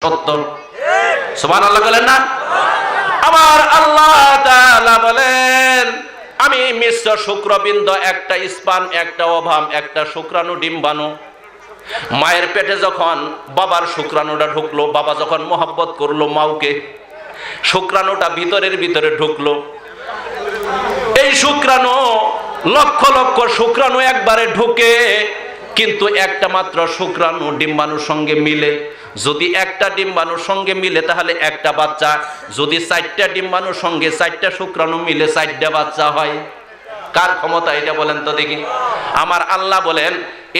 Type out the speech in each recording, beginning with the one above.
70। সুবহানাল্লাহ বলেন না? আবার আল্লাহ তাআলা বলেন, আমি মিশ্র শুক্রবিন্দু, একটা স্পার্ম, একটা ওভাম, একটা শুক্রাণু ডিম্বাণু, মায়ের পেটে যখন বাবার শুক্রাণুটা ঢুকলো, বাবা যখন মোহাব্বত করলো মাওকে, শুক্রাণুটা ভিতরে ঢুকলো। এই শুক্রাণু লক্ষ লক্ষ শুক্রাণু একবারে ঢুকে, কিন্তু একটা মাত্র শুক্রাণু ডিম্বাণুর সঙ্গে মিলে। যদি একটা ডিম্বাণুর সঙ্গে মিলে তাহলে একটা বাচ্চা, যদি 4টা ডিম্বাণুর সঙ্গে 4টা শুক্রাণু মিলে 4টা বাচ্চা হয়। কার ক্ষমতা এটা বলেন তো দেখি? আমার আল্লাহ বলেন,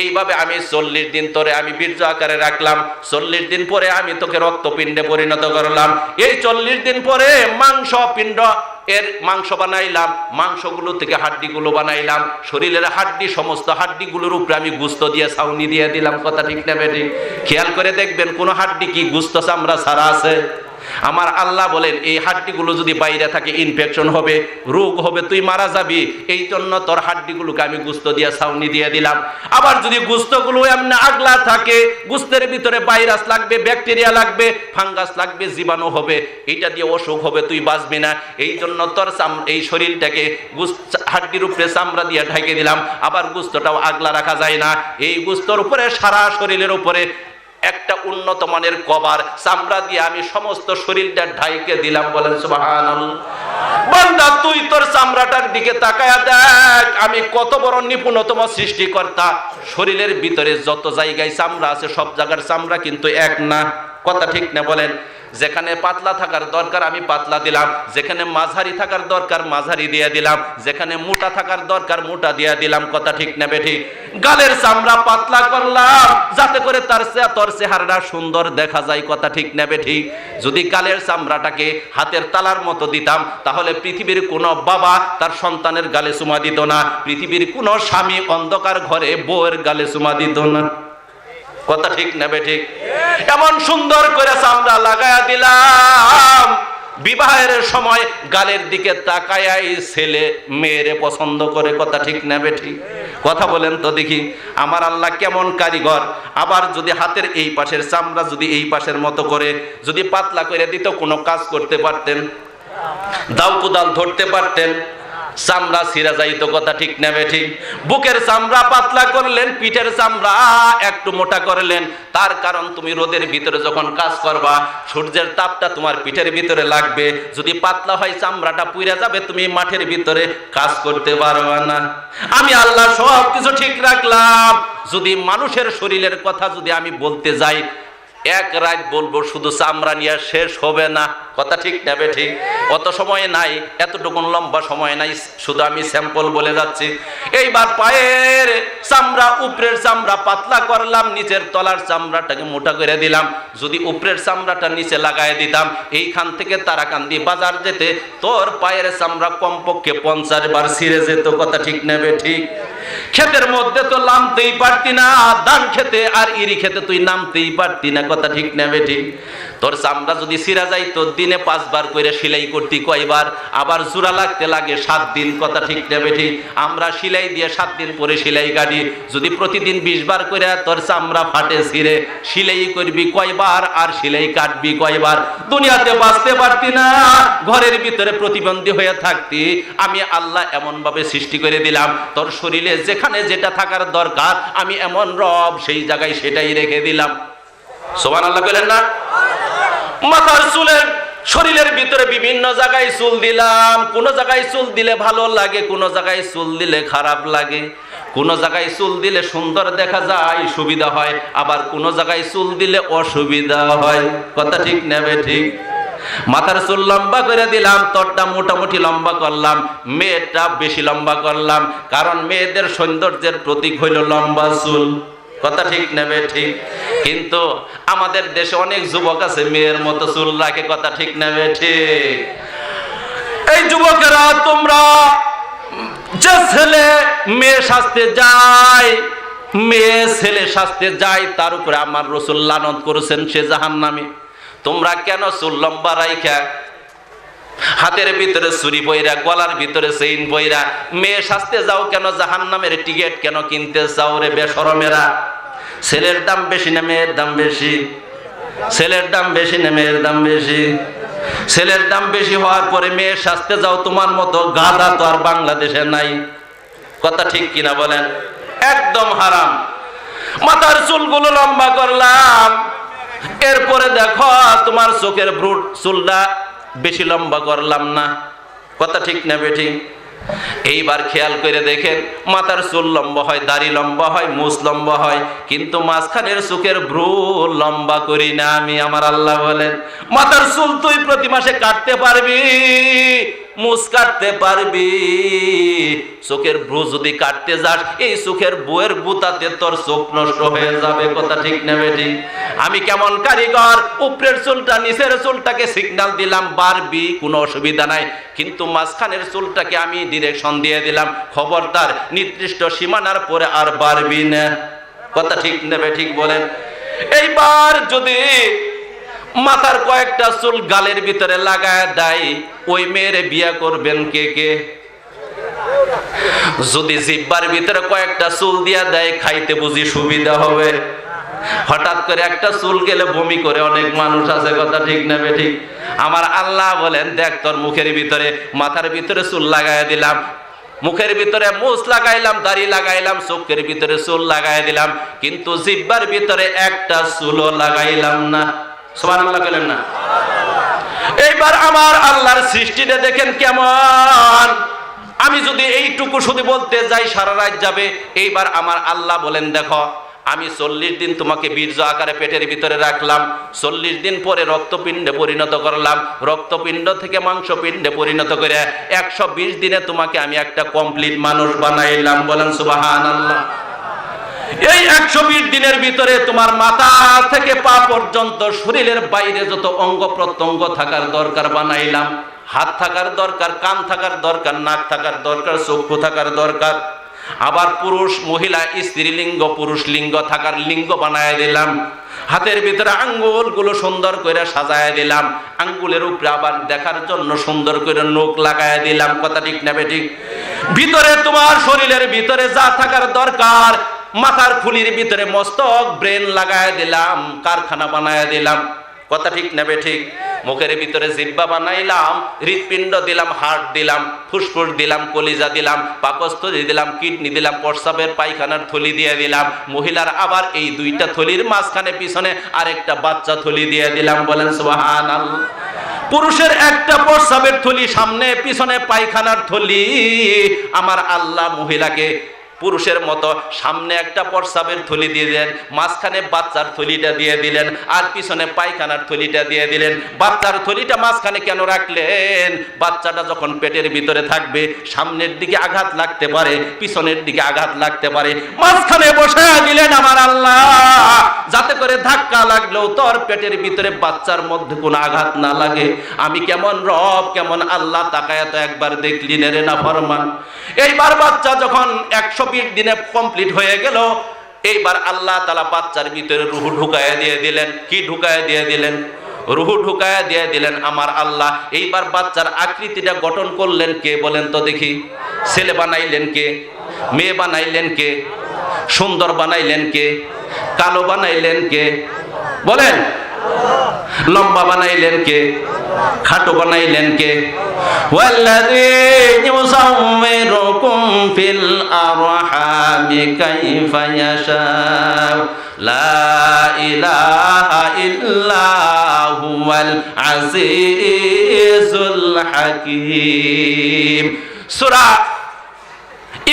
এইভাবে আমি 40 দিন তোরে আমি বীর্য আকারে রাখলাম, 40 দিন পরে আমি তোকে রক্তপিণ্ডে পরিণত করলাম, এই 40 দিন পরে মাংস পিণ্ড এর মাংস বানাইলাম, মাংসগুলো থেকে হাড্ডিগুলো বানাইলাম, শরীরের হাড্ডি, সমস্ত হাড্ডিগুলোর উপরে আমি গুস্ত দিয়ে ছাউনি দিয়ে দিলাম। কথা ঠিক না বেঠিক? খেয়াল করে দেখবেন কোন হাড্ডি কি গুস্ত চামড়া ছাড়া আছে? আমার আল্লাহ বলেন, এই হাড্ডিগুলো যদি বাইরে থাকে ইনফেকশন হবে, রোগ হবে, তুই মারা যাবি, এই জন্য তোর হাড্ডিগুলোকে আমি গুস্ত দিয়ে ছাউনি দিয়ে দিলাম। আবার যদি গুস্তগুলো এমনি আগলা থাকে, গুস্তের ভিতরে ভাইরাস লাগবে, ব্যাকটেরিয়া লাগবে, ফাঙ্গাস লাগবে, জীবাণু হবে, এটা দিয়ে অসুখ হবে, তুই বাঁচবি না। এই জন্য তোর এই শরীরটাকে হাড্ডির উপরে চামড়া দিয়ে ঢেকে দিলাম। আবার গুস্তটাও আগলা রাখা যায় না, এই গুস্তর উপরে সারা শরীরের উপরে একটা উন্নত মানের কভার চামড়া দিয়ে আমি সমস্ত শরীরটা ঢাইকে দিলাম। বলেন সুবহানাল্লাহ। বান্দা, তুই তোর চামড়াটার দিকে তাকায়া দেখ, আমি কত বড় নিপুণতম সৃষ্টিকর্তা। শরীরের ভিতরে যত জায়গায় চামড়া আছে সব জায়গার চামড়া কিন্তু এক না। কথা ঠিক না বলেন? যেখানে পাতলা থাকার দরকার আমি পাতলা দিলাম, যেখানে মাঝারি থাকার দরকার মাঝারি দিয়ে দিলাম, যেখানে মোটা থাকার দরকার মোটা দিয়ে দিলাম। কথা ঠিক না বেঠিক? গালের চামড়া পাতলা করলাম যাতে করে তোর চেহারাটা সুন্দর দেখা যায়। কথা ঠিক না বেঠিক? যদি গালের চামড়াটাকে হাতের তালার মতো দিতাম তাহলে পৃথিবীর কোনো বাবা তার সন্তানের গালে চুমা দিত না, পৃথিবীর কোনো স্বামী অন্ধকার ঘরে বউয়ের গালে চুমা দিত না। কথা ঠিক না বেঠিক? এমন সুন্দর করে চামড়া লাগায়া দিলাম, বিবাহের সময় গালের দিকে তাকায়াই ছেলে মেয়েরে পছন্দ করে। কথা ঠিক না বেঠিক? কথা বলেন তো দেখি, আমার আল্লাহ কেমন কারিগর। আবার যদি হাতের এই পাশের চামড়া যদি এই পাশের মতো করে যদি পাতলা করে দিত, কোনো কাজ করতে পারতেন? দাও কোদাল ধরতে পারতেন? চামড়া ছিঁড়া যাইতো। কথা ঠিক না বেঠিক? বুকের চামড়া পাতলা করলেন, পিঠের চামড়া একটু মোটা করলেন, তার কারণ তুমি রোদের ভিতরে যখন কাজ করবা সূর্যের তাপটা তোমার পিঠের ভিতরে লাগবে, যদি পাতলা হয় চামড়াটা পুড়ে যাবে, তুমি মাঠের ভিতরে কাজ করতে পারবে না। আমি আল্লাহ সব কিছু ঠিক রাখলাম। যদি মানুষের শরীরের কথা যদি আমি বলতে যাই, এক রাত বলবো, শুধু চামড়া নিয়ে শেষ হবে না। কথা ঠিক না বেঠিক? অত সময় নাই, এতটুকুন লম্বা সময় নাই, শুধু আমি স্যাম্পল বলে যাচ্ছি। এইবার পায়ের চামড়া, উপরের চামড়া পাতলা করলাম, নিচের তলার চামড়াটাকে মোটা করে দিলাম। যদি উপরের চামড়াটা নিচে লাগাই দিতাম, এইখান থেকে তারাকান্দি বাজার যেতে তোর পায়ের চামড়া কমপক্ষে 50 বার ছিঁড়ে যেত। কথা ঠিক না বেঠিক? ক্ষেতের মধ্যে তো নামতেই পারতি না, ধান খেতে আর ইরি খেতে তুই নামতেই পারতি না। কথা ঠিক না বেঠিক? তোর চামড়া যদি ছিঁড়া যায় তো দিনে 5 বার করে সেলাই করতি কয়বার? আবার জোড়া লাগতে লাগে 7 দিন। কথা ঠিক না বেঠিক? আমরা সেলাই দিয়ে 7 দিন পরে সেলাই কাটি। যদি প্রতিদিন 20 বার করে তোর চামড়া ফাটে ছিঁড়ে, সেলাই করবি কয়বার আর সেলাই কাটবি কয়বার? দুনিয়াতে বাঁচতে পারতি না, ঘরের ভিতরে প্রতিবন্ধী হয়ে থাকতি। আমি আল্লাহ এমন ভাবে সৃষ্টি করে দিলাম, তোর শরীরে যেখানে যেটা থাকার দরকার আমি এমন রব সেই জায়গায় সেটাই রেখে দিলাম। সুবহানাল্লাহ বলেন না? মাথার চুলের শরীরের ভিতরে বিভিন্ন জায়গায় চুল দিলাম, কোন জায়গায় চুল দিলে ভালো লাগে, কোন জায়গায় চুল দিলে খারাপ লাগে, কোন জায়গায় চুল দিলে সুন্দর দেখা যায় সুবিধা হয়, আবার কোন জায়গায় চুল দিলে অসুবিধা হয়। কথা ঠিক না বেঠিক? মাথার চুল লম্বা করে দিলাম, তোরটা মোটামুটি লম্বা করলাম, মেয়েটা বেশি লম্বা করলাম, কারণ মেয়েদের সৌন্দর্যের প্রতীক হইল লম্বা চুল। কথা ঠিক না বেঠিক? কিন্তু আমাদের দেশে অনেক যুবক আছে মেয়ের মতো চুল রাখে। কথা ঠিক না বেঠিক? এই যুবকেরা, তোমরা যে ছেলে মেয়ে সাজতে যায়, মেয়ে ছেলে সাজতে যায়, তার উপরে আমার রাসূল লানত করেছেন সে জাহান্নামী। তোমরা কেন চুল লম্বা রাইখা হাতের ভিতরে ছুরি বইরা, গলার ভিতরে চেইন বইরা মেয়ে সাজতে যাও কেন? জাহান্নামের টিকিট কেন কিনতে চাও রে বেশরমেরা? ছেলের দাম বেশি না মেয়ের দাম বেশি? ছেলের দাম বেশি না মেয়ের দাম বেশি? ছেলের দাম বেশি হওয়ার পরে মেয়ের শাস্তে যাও, তোমার মতো গাধা তো আর বাংলাদেশে নাই। কথা ঠিক কিনা বলেন? একদম হারাম। মাথার চুলগুলো লম্বা করলাম, এরপরে দেখো তোমার চোখের ব্রুট চুলটা বেশি লম্বা করলাম না। কথা ঠিক না বেঠিক? এইবার খেয়াল করে দেখেন, মাথার চুল লম্বা হয়, দাড়ি লম্বা হয়, মুছ লম্বা হয়, কিন্তু মাঝখানের চোখের ভ্রু লম্বা করি না আমি। আমার আল্লাহ বলেন, মাথার চুল তুই প্রতি মাসে কাটতে পারবি, মুছ কাটতে পারবি, চোখের ভ্রু যদি কাটতে যাস, এই চোখের বউয়ের গুতাতে তোর চোখ নষ্ট হয়ে যাবে। কথা ঠিক না বেঠিক? আমি কেমন কারিগর, উপরের চুলটা নিচের চুলটাকে সিগন্যাল দিলাম বাড়বি, কোনো অসুবিধা নাই, কিন্তু মাঝখানের চুলটাকে আমি ডিরেকশন দিয়ে দিলাম, খবরদার নির্দিষ্ট সীমানার পরে আর বাড়বি না। কথা ঠিক না বেঠিক বলেন? এইবার যদি মাথার কয়েকটা চুল গালের ভিতরে লাগায় দেয়, ওই মেয়ের বিয়ে করবেন কে কে? যদি জিহ্বার ভিতরে কয়েকটা চুল দিয়া দেয়, খাইতে বুঝি সুবিধা হবে? হঠাৎ করে একটা চুল গেলে বমি করে অনেক মানুষ আছে। কথা ঠিক না বেঠিক? আমার আল্লাহ বলেন, দেখ তোর মুখের ভিতরে, মাথার ভিতরে চুল লাগাই দিলাম, মুখের ভিতরে মুছ লাগাইলাম, দাড়ি লাগাইলাম, চোখের ভিতরে চুল লাগাই দিলাম, কিন্তু জিহ্বার ভিতরে একটা চুলও লাগাইলাম না। সুবহানাল্লাহ বলেন না? এইবার আমার আল্লাহর সৃষ্টিটা দেখেন কেমন। আমি যদি এইটুকু শুধু বলতে যাই সারা রাত যাবে। এইবার আমার আল্লাহ বলেন, দেখো আমি 40 দিন তোমাকে বীর্য আকারে পেটের ভিতরে রাখলাম, 40 দিন পরে রক্তপিণ্ডে পরিণত করলাম, রক্তপিণ্ড থেকে মাংসপিণ্ডে পরিণত করে 120 দিনে তোমাকে আমি একটা কমপ্লিট মানুষ বানাইলাম। বলেন সুবহানাল্লাহ। এই 120 দিনের ভিতরে তোমার মাথা থেকে পা পর্যন্ত শরীরের বাইরে যত অঙ্গ প্রত্যঙ্গ থাকার দরকার বানাইলাম। হাত থাকার দরকার, কান থাকার দরকার, নাক থাকার দরকার, চক্ষু থাকার দরকার। আবার পুরুষ মহিলা স্ত্রীলিঙ্গ পুরুষ লিঙ্গ থাকার লিঙ্গ বানায় দিলাম। হাতের ভিতরে আঙ্গুলগুলো সুন্দর করে সাজায় দিলাম, আঙ্গুলের উপরে আবার দেখার জন্য সুন্দর করে নখ লাগায় দিলাম। কথা ঠিক না বেঠিক? ভিতরে তোমার শরীরের ভিতরে যা থাকার দরকার, মাথার খুলির ভিতরে মস্তক ব্রেন লাগায় দিলাম, কারখানা বানায় দিলাম। কথা ঠিক না বেঠিক? মুখের ভিতরে জিহ্বা বানাইলাম, হৃৎপিণ্ড দিলাম, হার্ট দিলাম, ফুসফুস দিলাম, কলিজা দিলাম, পাকস্থলী দিলাম, কিডনি দিলাম, প্রস্রাবের পায়খানার থলি দিয়ে দিলাম। মহিলার আবার এই দুইটা থলির মাঝখানে পিছনে আরেকটা বাচ্চা থলি দিয়ে দিলাম। বলেন সুবহানাল্লাহ। পুরুষের একটা প্রস্রাবের থলি সামনে, পিছনে পায়খানার থলি। আমার আল্লাহ মহিলাকে পুরুষের মতো সামনে একটা প্রস্রাবের থলি দিয়ে দিলেন, মাঝখানে বাচ্চার থলিটা দিয়ে দিলেন, আর পিছনে পায়খানার থলিটা দিয়ে দিলেন। বাচ্চার থলিটা মাঝখানে কেন রাখলেন? বাচ্চাটা যখন পেটের ভিতরে থাকবে, সামনের দিকে আঘাত লাগতে পারে, পিছনের দিকে আঘাত লাগতে পারে, মাঝখানে বসায়া দিলেন আমার আল্লাহ, যাতে করে ধাক্কা লাগলেও তোর পেটের ভিতরে বাচ্চার মধ্যে কোনো আঘাত না লাগে। আমি কেমন রব, কেমন আল্লাহ, তাকায়া তো একবার দেখলি রে না ফরমান। এইবার বাচ্চা যখন 120 দিনে কমপ্লিট হয়ে গেল, এইবার আল্লাহ তাআলা বাচ্চার ভিতরে রূহ ঢুকায়া দিয়ে দিলেন। কি ঢুকায়া দিয়ে দিলেন? রূহ ঢুকায়া দিয়ে দিলেন আমার আল্লাহ। এইবার বাচ্চার আকৃতিটা গঠন করলেন কে বলেন তো দেখি? ছেলে বানাইলেন কে? মেয়ে বানাইলেন কে? সুন্দর বানাইলেন কে? কালো বানাইলেন কে? বলেন। লম্বা বানাইলেন কে? খাটো বানাইলেন কে? ওয়াল্লাযী ইউসাউমিরুকুম ফিল আরহামি কাইফা ইয়াশা, লা ইলাহা ইল্লা হুয়াল আজিজুল হাকীম। সূরা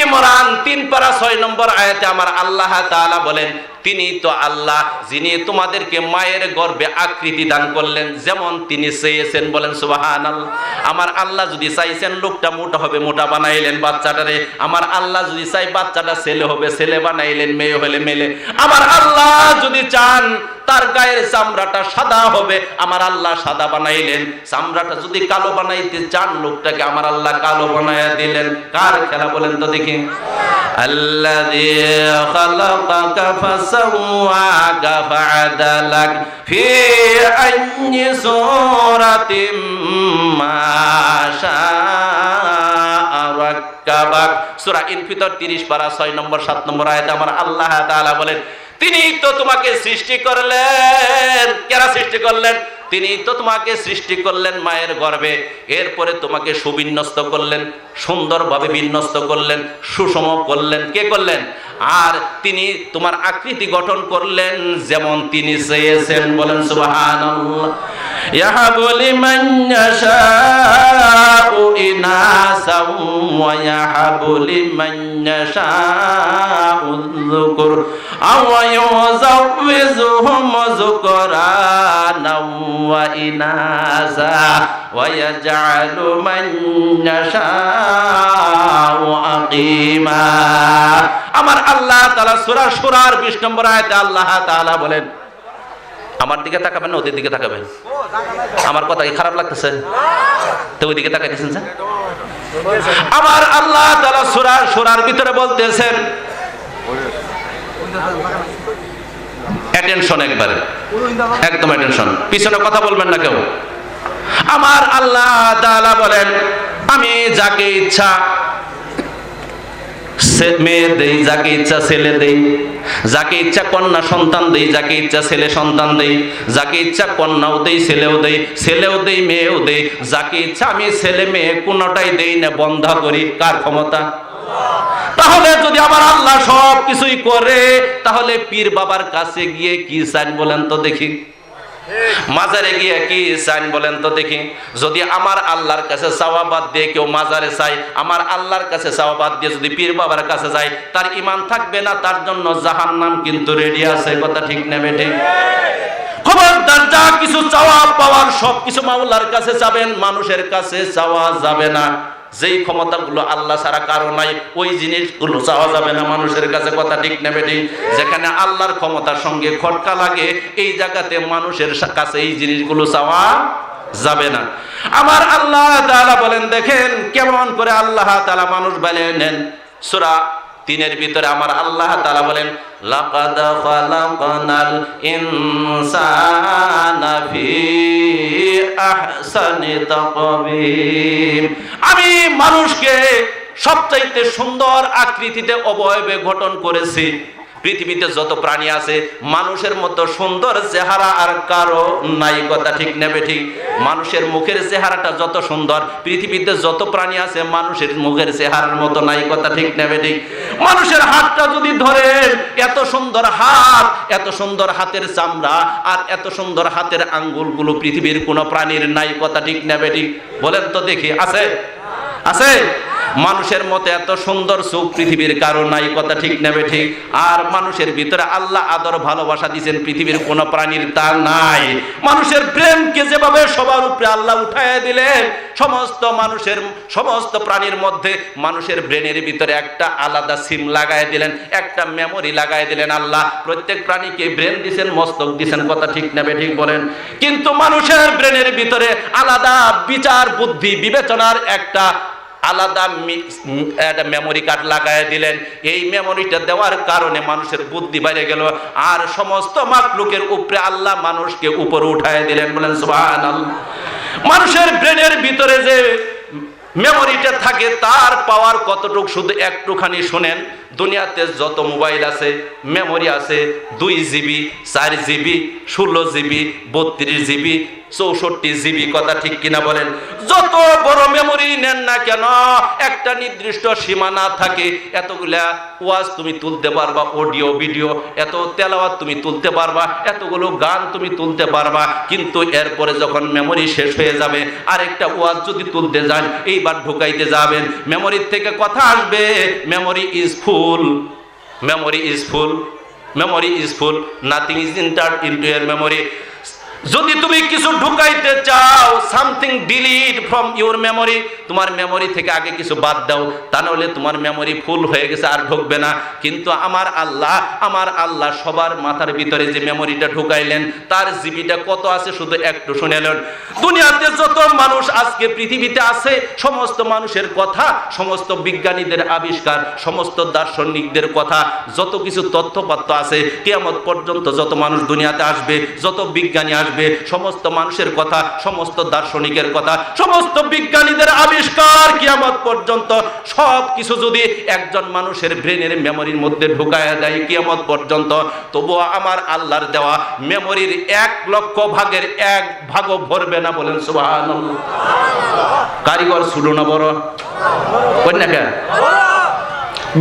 ইমরান 3 পারা 6 নম্বর আয়াতে আমার আল্লাহ তাআলা বলেন, তিনি তো আল্লাহ যিনি তোমাদেরকে মায়ের গর্ভে আকৃতি দান করলেন যেমন তিনি চেয়েছেন। বলেন সুবহানাল্লাহ। আমার আল্লাহ যদি চাইছেন লোকটা মোটা হবে, মোটা বানাইলেন বাচ্চাটারে। আমার আল্লাহ যদি চাই বাচ্চাটা ছেলে হবে, ছেলে বানাইলেন, মেয়ে হলে মেলে। আমার আল্লাহ যদি চান তার গায়ের চামড়াটা সাদা হবে, আমার আল্লাহ সাদা বানাইলেন। চামড়াটা যদি কালো বানাইতে চান, লোকটাকে আমার আল্লাহ কালো বানায়া দিলেন। কার খেলা বলেন তো দেখি? আল্লাযী খালাকাকা ফাসাওয়াকা ফাআদালাক ফি আইয়ি সূরাতিম মা শাআ রাক্কাবাক। সূরা ইনফিতর 30 পারা 6 নম্বর 7 নম্বর আয়াতে আমার আল্লাহ তাআলা বলেন, তিনি তো তোমাকে সৃষ্টি করলেন। কেরা সৃষ্টি করলেন? তিনি তো তোমাকে সৃষ্টি করলেন মায়ের গর্ভে, এরপরে তোমাকে সুবিন্যস্ত করলেন, সুন্দরভাবে বিন্যস্ত করলেন, সুষম করলেন। কে করলেন? আর তিনি তোমার আকৃতি গঠন করলেন যেমন তিনি চেয়েছেন। বলেন সুবহানাল্লাহ। ইয়াহাবু লিমান ইয়াশাউ ইনাসাও ওয়া ইয়াহাবু লিমান ইয়াশাউ যুকুর আও ইউযাউযুহুম যুকরানা ওয়া ইনাসা ওয়া ইয়াজআলু মান ইয়াশাউ আকিমা। আমার আল্লাহ তাআলা সূরা শুরার 20 নম্বর আয়াতে আল্লাহ তাআলা বলেন, আমার দিকে তাকাবেন না ওদের দিকে তাকাবেন? আমার কথা কি খারাপ লাগতেছে? তো ওই দিকে তাকাই দিয়েছেন স্যার। আমার আল্লাহ তাআলা সূরা শুরার ভিতরে বলতেছেন, অ্যাটেনশন, একবারে একদম অ্যাটেনশন, পিছনে কথা বলবেন না কেউ। আমার আল্লাহ তাআলা বলেন, আমি যাকে ইচ্ছা মেয়ে দেই, যাকে ইচ্ছা ছেলে দেই, যাকে ইচ্ছা কন্যা সন্তান দেই, যাকে ইচ্ছা ছেলে সন্তান দেই, যাকে ইচ্ছা কন্যাও দেই, ছেলেও দেই, ছেলেও দেই, মেয়েও দেই, যাকে ইচ্ছা আমি ছেলে মেয়ে কোনটাই দেই না, বন্ধা করি। কার ক্ষমতা? তাহলে যদি আমার আল্লাহ সব কিছুই করে, তাহলে পীর বাবার কাছে গিয়ে কি চান বলেন তো দেখি? মাজারে গিয়ে কি চান বলেন তো দেখি? যদি আমার আল্লাহর কাছে চাওয়া বাদ দিয়ে কেউ মাজারে চায়, আমার আল্লাহর কাছে চাওয়া বাদ দিয়ে যদি পীর বাবার কাছে যায়, তার ঈমান থাকবে না, তার জন্য জাহান্নাম কিন্তু রেডি আছে। কথা ঠিক না বেঠিক? খবরদার, যা কিছু চাওয়া পাওয়ার সব কিছু মাওলার কাছে চাবেন, মানুষের কাছে চাওয়া যাবে না। যেই ক্ষমতাগুলো আল্লাহ ছাড়া কারো নাই, ওই জিনিসগুলো চাওয়া যাবে না মানুষের কাছে। কথা ঠিক না বেঠিক? যেখানে আল্লাহর ক্ষমতার সঙ্গে খটকা লাগে, এই জায়গাতে মানুষের কাছে এই জিনিসগুলো চাওয়া যাবে না। আমার আল্লাহ তাআলা বলেন, দেখেন কেমন করে আল্লাহ তাআলা মানুষ বানিয়ে নেন। সূরা 3 ভিতরে আমার আল্লাহ তাআলা বলেন, লাকাদ খালাকনাল ইনসানা ফি আহসানি তাকওয়িম। আমি মানুষকে সবচাইতে সুন্দর আকৃতিতে অবয়বে গঠন করেছি। পৃথিবীতে যত প্রাণী আছে, মানুষের মতো সুন্দর চেহারা আর কারো নাই। কথা ঠিক না বেঠিক? মানুষের মুখের চেহারাটা যত সুন্দর, পৃথিবীতে যত প্রাণী আছে মানুষের মুখের চেহারার মতো নাই। কথা ঠিক না বেঠিক? মানুষের হাতটা যদি ধরেন, এত সুন্দর হাত, এত সুন্দর হাতের চামড়া আর এত সুন্দর হাতের আঙ্গুলগুলো পৃথিবীর কোনো প্রাণীর নাই। কথা ঠিক না বেঠিক? বলেন তো দেখি, আছে? আছে? মানুষের মতো এত সুন্দর চোখ পৃথিবীর কারো নাই। কথা ঠিক না বেঠিক? আর মানুষের ভিতরে আল্লাহ আদর ভালোবাসা দিয়েছেন, পৃথিবীর কোন প্রাণীর তা নাই। মানুষের প্রেমকে যেভাবে সবার উপরে আল্লাহ উঠায় দিলেন, সমস্ত প্রাণীর মধ্যে মানুষের ব্রেনের ভিতরে একটা আলাদা সিম লাগায় দিলেন, একটা মেমোরি লাগায় দিলেন। আল্লাহ প্রত্যেক প্রাণীকে ব্রেন দিয়েছেন, মস্তক দিয়েছেন। কথা ঠিক না বেঠিক বলেন? কিন্তু মানুষের ব্রেনের ভিতরে আলাদা বিচার বুদ্ধি বিবেচনার একটা আলাদা মেমোরি কার্ড লাগায় দিলেন। এই মেমোরিটা দেওয়ার কারণে মানুষের বুদ্ধি বেড়ে গেল, আর সমস্ত মাখলুকের উপরে আল্লাহ মানুষকে উপরে উঠায় দিলেন। বলেন সুবহানাল্লাহ। মানুষের ব্রেনের ভিতরে যে মেমোরিটা থাকে, তার পাওয়ার কতটুকু শুধু একটুখানি শুনেন। দুনিয়াতে যত মোবাইল আছে, মেমোরি আছে 2 GB, 4 GB, 16 GB, 32 GB, 64 GB। কথা ঠিক কিনা বলেন? যত বড় মেমোরি নেন না কেন, একটা নির্দিষ্ট সীমানা থাকে। এতগুলা ওয়াজ তুমি তুলতে পারবা, অডিও ভিডিও, এত তেলাওয়াত তুমি তুলতে পারবা, এতগুলো গান তুমি তুলতে পারবা। কিন্তু এরপরে যখন মেমোরি শেষ হয়ে যাবে, আরেকটা ওয়াজ যদি তুলতে যান, এইবার ঢুকাইতে যাবেন, মেমোরির থেকে কথা আসবে, memory is full, memory is full, memory is full, nothing is entered into your memory. যদি তুমি কিছু ঢুকাইতে চাও, something delete from your memory, তোমার মেমোরি থেকে আগে কিছু বাদ দাও, তা নাহলে তোমার মেমোরি ফুল হয়ে গেছে, আর ঢুকবে না। কিন্তু আমার আল্লাহ সবার মাথার ভিতরে যে মেমোরিটা ঢুকাইলেন, তার জিবিটা কত আছে শুধু একটু শুনেলেন। দুনিয়াতে যত মানুষ আজকে পৃথিবীতে আছে, সমস্ত মানুষের কথা, সমস্ত বিজ্ঞানীদের আবিষ্কার, সমস্ত দার্শনিকদের কথা, যত কিছু তথ্যপত্র আছে, কিয়ামত পর্যন্ত যত মানুষ দুনিয়াতে আসবে, যত বিজ্ঞানী আসবে, আসবে, সমস্ত মানুষের কথা, সমস্ত দার্শনিকের কথা, সমস্ত বিজ্ঞানীদের আবিষ্কার কিয়ামত পর্যন্ত সব কিছু যদি একজন মানুষের ব্রেনের মেমোরির মধ্যে ঢুকায়া দেয় কিয়ামত পর্যন্ত, তবুও আমার আল্লাহর দেওয়া মেমোরির 1,00,000 ভাগের 1 ভাগও ভরবে না। বলেন সুবহানাল্লাহ। কারিগর ছিল না বড়?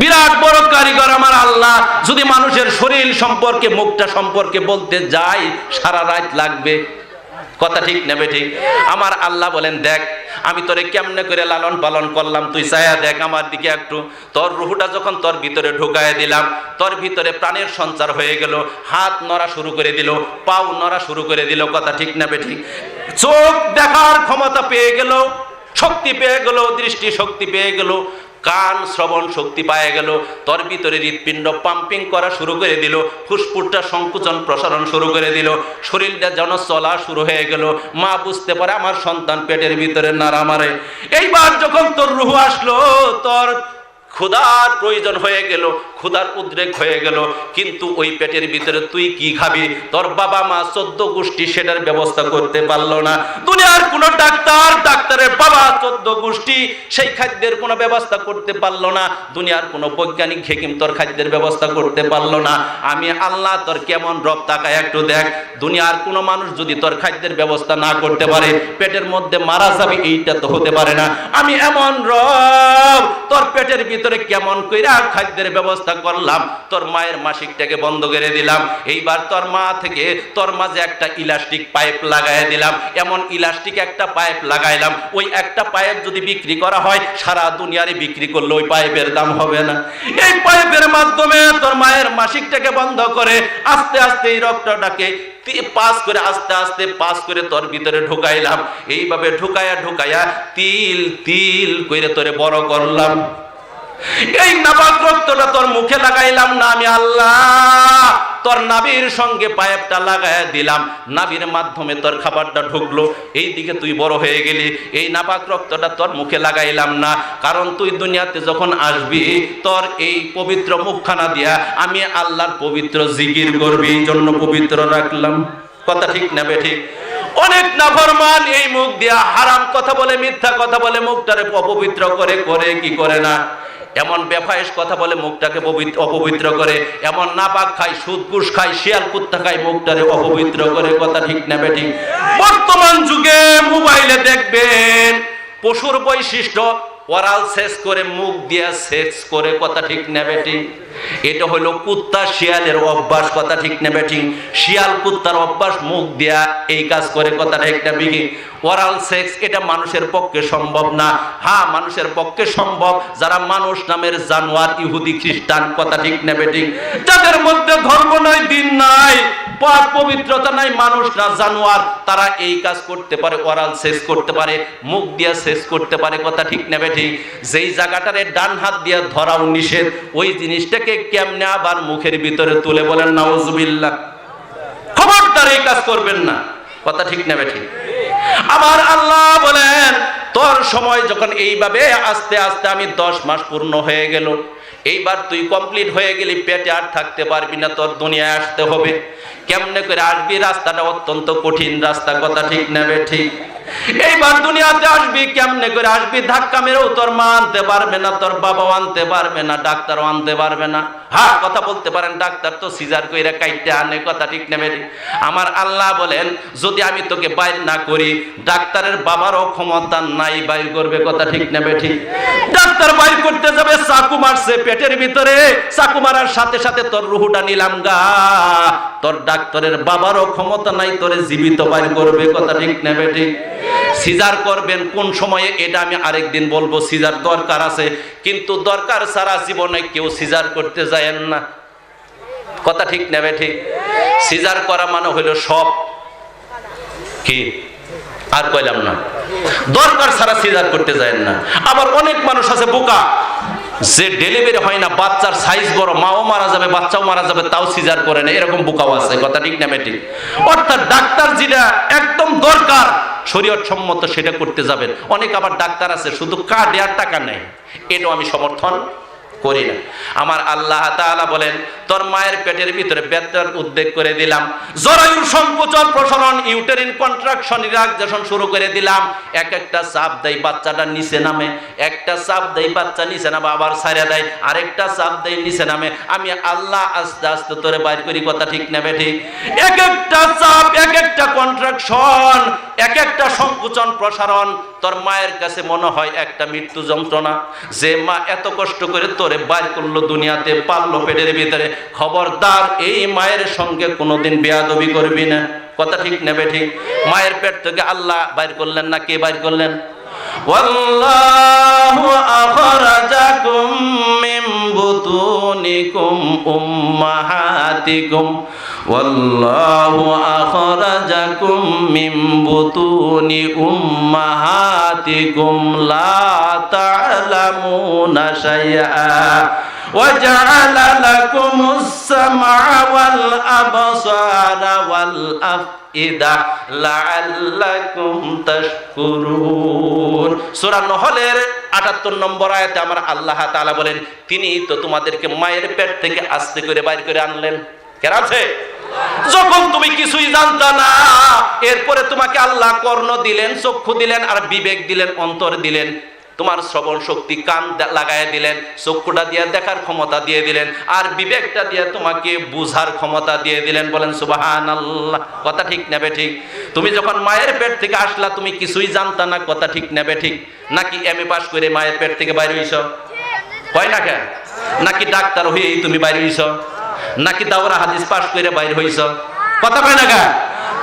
বিরাট বড় কারিগর আমার আল্লাহ। যদি মানুষের শরীর সম্পর্কে, মুখটা সম্পর্কে বলতে যাই, সারা রাত লাগবে। কথা ঠিক নেবে ঠিক? আমার আল্লাহ বলেন, দেখ আমি তোরে কেমনে করে লালন পালন করলাম, তুই চায়া দেখ আমার দিকে একটু। তোর রুহটা যখন তোর ভিতরে ঢুকায় দিলাম, তোর ভিতরে প্রাণের সঞ্চার হয়ে গেল, হাত নড়া শুরু করে দিল, পাও নড়া শুরু করে দিল। কথা ঠিক নেবে ঠিক? চোখ দেখার ক্ষমতা পেয়ে গেল, শক্তি পেয়ে গেল, দৃষ্টি শক্তি পেয়ে গেল, কান শ্রবণ শক্তি পায়ে গেল, তোর ভিতরে হৃৎপিণ্ড পাম্পিং করা শুরু করে দিল, ফুসফুসটা সংকুচন প্রসারণ শুরু করে দিল, শরীরটা যেন চলা শুরু হয়ে গেল। মা বুঝতে পারে আমার সন্তান পেটের ভিতরে নাড়া মারে। এইবার যখন তোর রূহ আসলো, তোর ক্ষুধার প্রয়োজন হয়ে গেল, ক্ষুধার উদ্রেক হয়ে গেল, কিন্তু ওই পেটের ভিতরে তুই কি খাবি? তোর বাবা মা 14 গোষ্ঠী সেটার ব্যবস্থা করতে পারলো না। দুনিয়ার কোনো ডাক্তারের বাবা 14 গোষ্ঠী সেই খাদ্যের কোনো ব্যবস্থা করতে পারলো না। দুনিয়ার কোনো বৈজ্ঞানিক হেকিম তোর খাদ্যের ব্যবস্থা করতে পারলো না। আমি আল্লাহ তোর কেমন রব, তাকায় একটু দেখ। দুনিয়ার কোনো মানুষ যদি তোর খাদ্যের ব্যবস্থা না করতে পারে, পেটের মধ্যে মারা যাবে, এইটা তো হতে পারে না। আমি এমন রব, তোর পেটের ভিতরে কেমন কইরা খাদ্যের ব্যবস্থা করলাম। তোর মায়ের মাসিকটাকে বন্ধ করে দিলাম। এইবার তোর মা থেকে তোর মাঝে একটা ইলাস্টিক পাইপ লাগাই দিলাম। এমন ইলাস্টিক একটা পাইপ লাগাইলাম, ওই একটা পাইপ যদি বিক্রি করা হয়, সারা দুনিয়ারে বিক্রি করলে ওই পাইপের দাম হবে না। এই পাইপের মাধ্যমে তোর মায়ের মাসিকটাকে বন্ধ করে আস্তে আস্তে এই রক্তটাকে পাস করে, আস্তে আস্তে পাস করে তোর ভিতরে ঢুকাইলাম। এইভাবে ঢুকায়া ঢুকায়া তিল তিল করে তোরে বড় করলাম। এই নাপাক রক্তটা তোর মুখে লাগাইলাম না, আমি আল্লাহ তোর নাভির সঙ্গে পাইপটা লাগায় দিলাম। নাভির মাধ্যমে তোর খাবারটা ঢুকলো, এই দিকে তুই বড় হয়ে গেলি। এই নাপাক রক্তটা তোর মুখে লাগাইলাম না, কারণ তুই দুনিয়াতে যখন আসবি, তোর এই পবিত্র মুখখানা দিয়া আমি আল্লাহর পবিত্র জিকির করবি, এই জন্য পবিত্র রাখলাম। কথা ঠিক না বেঠিক? অনেক নাফরমান এই মুখ দিয়া হারাম কথা বলে, মিথ্যা কথা বলে, মুখটারে অপবিত্র করে। করে কি করে না? এমন বেফায়েশ কথা বলে মুখটাকে অপবিত্র করে, এমন নাপাক খায়, সুদ ঘুষ খায়, শিয়াল কুত্তা খায়, মুখটারে অপবিত্র করে। কথা ঠিক না বেঠিক? বর্তমান যুগে মোবাইলে দেখবেন পশুর বৈশিষ্ট্য, ওরাল সেক্স করে, মুখ দিয়া সেক্স করে। কথা ঠিক না বেঠিক? এটা হলো কুত্তা শিয়ালের অভ্যাস। কথা ঠিক না বেঠিক? শিয়াল কুত্তার অভ্যাস, মুখ দিয়া এই কাজ করে। কথা ঠিক না বেঠিক? ওরাল সেক্স এটা মানুষের পক্ষে সম্ভব না। হ্যাঁ, মানুষের পক্ষে সম্ভব যারা মানুষ নামের জানোয়ার, ইহুদি খ্রিস্টান। কথা ঠিক না বেঠিক? যাদের মধ্যে ধর্ম নাই, দিন নাই, পবিত্রতা নাই, মানুষ না জানোয়ার, তারা এই কাজ করতে পারে, ওরাল সেক্স করতে পারে, মুখ দিয়া সেক্স করতে পারে। কথা ঠিক না বেঠিক? যেই জায়গাটারে ডান হাত দিয়া ধরাও নিষেধ, ওই জিনিসটাকে কেমনে আবার মুখের ভিতরে তুলে বলেন নাউজুবিল্লাহ। খবরদার এই কাজ করবেন না। কথা ঠিক না বেঠিক? আমার আল্লাহ বলেন, তোর সময় যখন এইভাবে আস্তে আস্তে আমি 10 মাস পূর্ণ হয়ে গেল, এইবার তুই কমপ্লিট হয়ে গেলি, পেটে আর থাকতে পারবি না, তোর দুনিয়ায় আসতে হবে। কেমনে করে আসবি? রাস্তাটা অত্যন্ত কঠিন রাস্তা। কথা ঠিক না বেঠিক? এইবার দুনিয়াতে আসবি, কেমনে করে আসবি? ধাক্কা মেরেও তোর মা আনতে পারবে না, তোর বাবাও আনতে পারবে না, ডাক্তারও আনতে পারবে না। হ্যাঁ, কথা বলতে পারেন, ডাক্তার তো সিজার কইরা কাইটে আনে। কথা ঠিক না বেঠিক? আমার আল্লাহ বলেন, যদি আমি তোকে বাইর না করি, ডাক্তারের বাবারও ক্ষমতা নাই বাইর করবে। কথা ঠিক না বেঠিক? ডাক্তার বাইর করতে যাবে, চাকু মারছে পেটের ভিতরে, চাকু মারার সাথে সাথে তোর রুহুটা নিলাম গা, তোর ডাক্তারের বাবারও ক্ষমতা নাই তোরে জীবিত বাইর করবে। কথা ঠিক না বেঠিক? সিজার করবেন কোন সময়ে এটা আমি আরেকদিন বলবো। সিজার দরকার আছে, কিন্তু দরকার ছাড়া জীবনে কেউ সিজার করতে যায়েন না। কথা ঠিক না বেঠিক? সিজার করা মানে হলো সব কি, আর কইলাম না, দরকার ছাড়া সিজার করতে যায়েন না। আবার অনেক মানুষ আছে বোকা, যে ডেলিভারি হয় না, বাচ্চার সাইজ বড়, মাও মারা যাবে, বাচ্চাও মারা যাবে, তাও সিজার করে না, এরকম বোকাও আছে। কথা ঠিক না বেঠিক? অর্থাৎ ডাক্তার যেটা একদম দরকার শরীয়ত সম্মত সেটা করতে যাবেন। অনেক আবার ডাক্তার আছে শুধু কার্ডে আর টাকা নেয়, এটাও আমি সমর্থন করি না। আমার আল্লাহ তাআলা বলেন তোর মায়ের পেটের ভিতরে ব্যথার উদ্বেগ করে দিলাম, জরায়ুর সংকোচন প্রসারণ, ইউটেরিন কন্ট্রাকশন, রিল্যাক্সেশন শুরু করে দিলাম। এক একটা চাপ দেয় বাচ্চাটা নিচে নামে, একটা চাপ দেয় বাচ্চা নিচে নামে আবার ছাইড়া দেয়, আরেকটা চাপ দেয় নিচে নামে। আমি আল্লাহ আস্তে আস্তে তোরে বাইর করি, কথা ঠিক না বেঠিক? এক একটা চাপ, এক একটা কন্ট্রাকশন, এক একটা সংকোচন প্রসারণ তোর মায়ের কাছে মনে হয় একটা মৃত্যু যন্ত্রণা। যে মা এত কষ্ট করে তোরে বাইর করলো দুনিয়াতে, পাললো পেটের ভিতরে, খবরদার এই মায়ের সঙ্গে কোনোদিন বেয়াদবি করবি না, কথা ঠিক নেবে ঠিক? মায়ের পেট থেকে আল্লাহ বাইর করলেন না, কে বাইর করলেন? ওয়াল্লাহু আখরাজাকুম মিন বুতুনিকুম উম্মাহাতিকুম ওয়াল্লাহু আখরাজাকুম মিন বুতুনি উম্মাহাতিকুম লা তা'লামুনা শাইআ وجعل لكم السمع والأبصار والأفئدة لعلكم تشكرون। সূরা নহলের ৭৮ নম্বর আয়াতে আমার আল্লাহ তাআলা বলেন তিনি তো তোমাদেরকে মায়ের পেট থেকে আস্তে করে বাইর করে আনলেন। কেন আছে? যখন তুমি কিছুই জানতা না, এরপরে তোমাকে আল্লাহ কর্ণ দিলেন, চক্ষু দিলেন, আর বিবেক দিলেন, অন্তর দিলেন, তোমার শ্রবণ শক্তি, কান লাগায় দিলেন, চক্ষুটা দিয়ে দেখার ক্ষমতা দিয়ে দিলেন, আর বিবেকটা দিয়ে তোমাকে বুঝার ক্ষমতা দিয়ে দিলেন। বলেন সুবহানাল্লাহ, কথা ঠিক নেবে ঠিক? তুমি যখন মায়ের পেট থেকে আসলা তুমি কিছুই জানতা না, কথা ঠিক নেবে ঠিক? নাকি এমএ পাস করে মায়ের পেট থেকে বাইরে হইছ? কয় না কেন? নাকি ডাক্তার হয়েই তুমি বাইরে হইছ? নাকি দাওরা হাদিস পাস করে বাইরে হইছ? কথা কয় না কেন?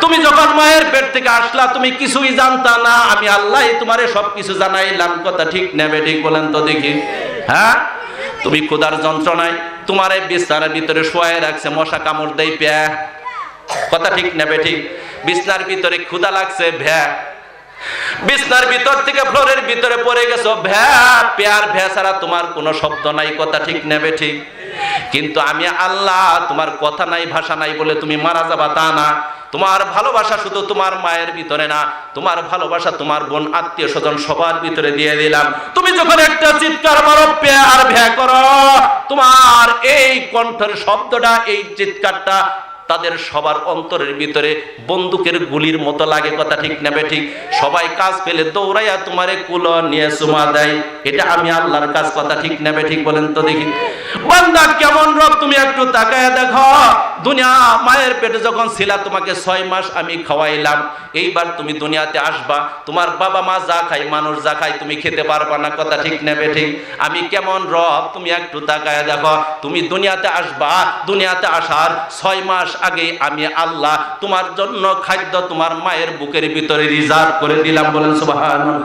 তুমি যখন মায়ের পেট থেকে আসলা তুমি কিছুই জানতা না, আমি আল্লাহ তোমারে সবকিছু জানাইলাম, কথা ঠিক নেবে ঠিক? বলেন তো দেখি। হ্যাঁ, তুমি ক্ষুধার যন্ত্রণায় তোমার এই বিছানার ভিতরে শোয়ায় রাখছে, মশা কামড় দেয় প্যা, কথা ঠিক নেবে ঠিক? বিছনার ভিতরে ক্ষুধা লাগছে ভ্যা, বিছনার ভিতর থেকে ফ্লোরের ভিতরে পড়ে গেছো ভ্যা, প্যার ভ্যা ছাড়া তোমার কোনো শব্দ নাই, কথা ঠিক নেবে ঠিক? কিন্তু আমি আল্লাহ তোমার কথা নাই, ভাষা নাই বলে তুমি মারা যাবা তা না। তোমার ভালোবাসা শুধু তোমার মায়ের ভিতরে না, তোমার ভালোবাসা তোমার বোন, আত্মীয় স্বজন সবার ভিতরে দিয়ে দিলাম। তুমি যখন একটা চিৎকার মারো, প্যার ভ্যা করো, তোমার এই কণ্ঠের শব্দটা, এই চিৎকারটা তাদের সবার অন্তরের ভিতরে বন্দুকের গুলির মতো লাগে, কথা ঠিক নেবে ঠিক? সবাই কাজ পেলে দৌড়াইয়া তোমারে কুলো নিয়ে চুমা দেয়, এটা আমি আল্লাহর কাজ, কথা ঠিক নেবে ঠিক? বলেন তো দেখি। বান্দা কেমন রব তুমি একটু তাকায় দেখো। দুনিয়া মায়ের পেটে যখন ছিলা তোমাকে 6 মাস আমি খাওয়াইলাম, এইবার তুমি দুনিয়াতে আসবা, তোমার বাবা মা যা খায়, মানুষ যা খায়, তুমি খেতে পারবা না, কথা ঠিক নেবে ঠিক? আমি কেমন রব তুমি একটু তাকায় দেখো। তুমি দুনিয়াতে আসবা, দুনিয়াতে আসার 6 মাস আগে আমি আল্লাহ তোমার জন্য খাদ্য তোমার মায়ের বুকের ভিতরে রিজার্ভ করে দিলাম। বলেন সুবহানাল্লাহ।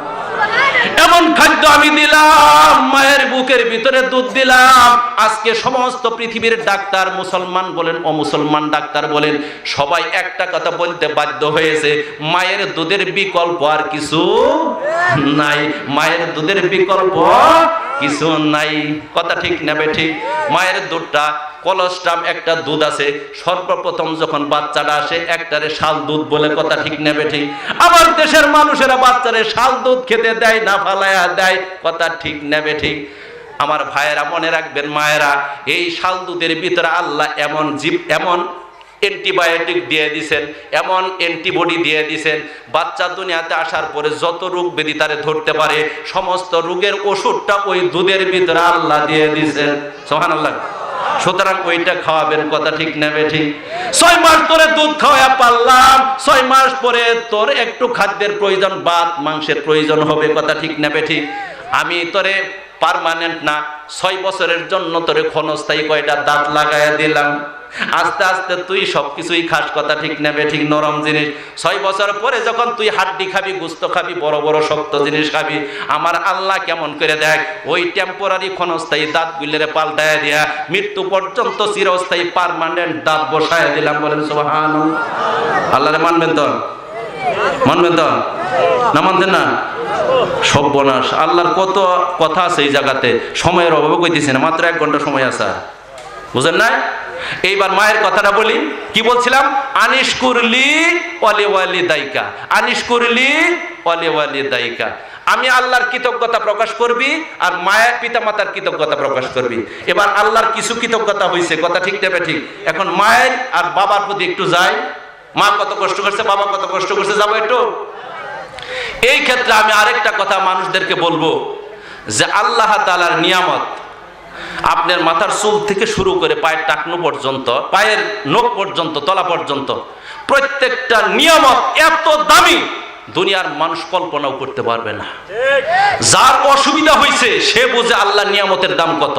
এমন খাদ্য আমি দিলাম, মায়ের বুকের ভিতরে দুধ দিলাম। আজকে সমস্ত পৃথিবীর ডাক্তার, মুসলমান বলেন অমুসলমান ডাক্তার বলেন, সবাই একটা কথা বলতে বাধ্য হয়েছে, মায়ের দুধের বিকল্প আর কিছু নাই, মায়ের দুধের বিকল্প কিছু নাই, কথা ঠিক নেবে ঠিক? মায়ের দুধটা কলস্ট্রাম একটা দুধ আছে, সর্বপ্রথম যখন বাচ্চাটা আসে একটারে শাল দুধ বলে, কথা ঠিক নেবে ঠিক? আমার দেশের মানুষেরা বাচ্চারে শাল দুধ খেতে দেয় না, ফালায়া দেয়, কথা ঠিক নেবে ঠিক? আমার ভাইয়েরা মনে রাখবেন, মায়েরা, এই শাল দুধের ভিতরে আল্লাহ এমন জীব, এমন অ্যান্টিবায়োটিক দিয়ে দিছেন, এমন অ্যান্টিবডি দিয়ে দিছেন, বাচ্চা দুনিয়াতে আসার পরে যত রোগ ব্যাধি তারে ধরতে পারে সমস্ত রোগের ওষুধটা ওই দুধের ভিতরে আল্লাহ দিয়ে দিছেন। সুবহানাল্লাহ। সুতরাং ওইটা খাওয়াবেন, কথা ঠিক নেবে ঠিক? 6 মাস ধরে দুধ খাওয়া পারলাম, 6 মাস পরে তোর একটু খাদ্যের প্রয়োজন, ভাত মাংসের প্রয়োজন হবে, কথা ঠিক নেবে ঠিক? আমি তোরে পার্মানেন্ট না, 6 বছরের জন্য তোরে ক্ষণস্থায়ী কয়টা দাঁত লাগাইয়া দিলাম, আস্তে আস্তে তুই সবকিছুই খাস, কথা ঠিক নেবে ঠিক? নরম জিনিস। 6 বছর পরে যখন তুই হাড্ডি খাবি, গোস্ত খাবি, বড় বড় শক্ত জিনিস খাবি, আমার আল্লাহ কেমন করে দেখ ওই টেম্পোরারি ক্ষণস্থায়ী দাঁত গুলিরে পাল্টায় দিয়া মৃত্যু পর্যন্ত চিরস্থায়ী পার্মানেন্ট দাঁত বসায় দিলাম। বলেন সুবহানাল্লাহ। আল্লাহরে মানবেন তো? মানবেন তো? না মানতেন না? সর্বনাশ। আল্লাহর কত কথা আছে এই জায়গাতে, সময়ের অভাবে কইতেছি না, মাত্র 1 ঘন্টা সময় আছে, বুঝেন না? এইবার মায়ের কথাটা বলি, কি বলছিলাম? আনিশ কুরলি ওয়ালি ওয়ালি দায়িকা, আনিশ কুরলি ওয়ালি ওয়ালি দায়িকা। আমি আল্লাহর কৃতজ্ঞতা প্রকাশ করবি আর মায়ের পিতা মাতার কৃতজ্ঞতা প্রকাশ করবি। এবার আল্লাহর কিছু কৃতজ্ঞতা হয়েছে, কথা ঠিক নেবে ঠিক। এখন মায়ের আর বাবার প্রতি একটু যাই। মা কত কষ্ট করছে, বাবা কত কষ্ট করছে, যাবো একটু। এই ক্ষেত্রে আমি আরেকটা কথা মানুষদেরকে বলবো যে আল্লাহ তাআলার নিয়ামত আপনার মাথার চুল থেকে শুরু করে পায়ের টাকনু পর্যন্ত, পায়ের নখ পর্যন্ত, তলা পর্যন্ত প্রত্যেকটা নিয়ামত এত দামি দুনিয়ার মানুষ কল্পনাও করতে পারবে না। যার অসুবিধা হয়েছে সে বুঝে আল্লাহর নিয়ামতের দাম কত।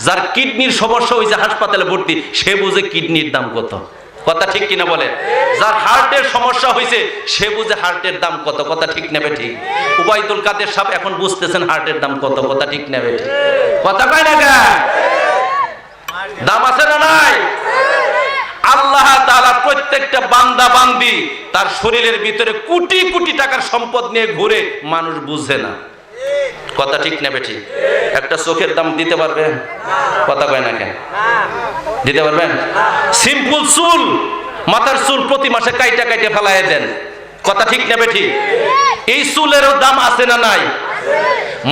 যার কিডনির সমস্যা হয়েছে হাসপাতালে ভর্তি, সে বুঝে কিডনির দাম কত। কথা ঠিক কিনা বলে? যার হার্টের সমস্যা হয়েছে সে বুঝে হার্টের দাম কত। কথা ঠিক নেবে ঠিক। উবাইদুল কাদের সাহেব এখন বুঝতেছেন হার্টের দাম কত। কথা ঠিক নেবে ঠিক। কথা কয় না কেন? দাম আছে না নাই? আল্লাহ তাআলা প্রত্যেকটা বান্দা বান্দি তার শরীরের ভিতরে কোটি কোটি টাকার সম্পদ নিয়ে ঘুরে, মানুষ বুঝে না। কথা ঠিক নেবে ঠিক। একটা চোখের দাম দিতে পারবেন? কথা কয় না কেন? দিতে পারবেন? সিম্পল চুল, মাথার চুল প্রতি মাসে কাইটা কাইটে ফেলায় দেন। কথা ঠিক নেবে ঠিক। এই চুলেরও দাম আছে না নাই?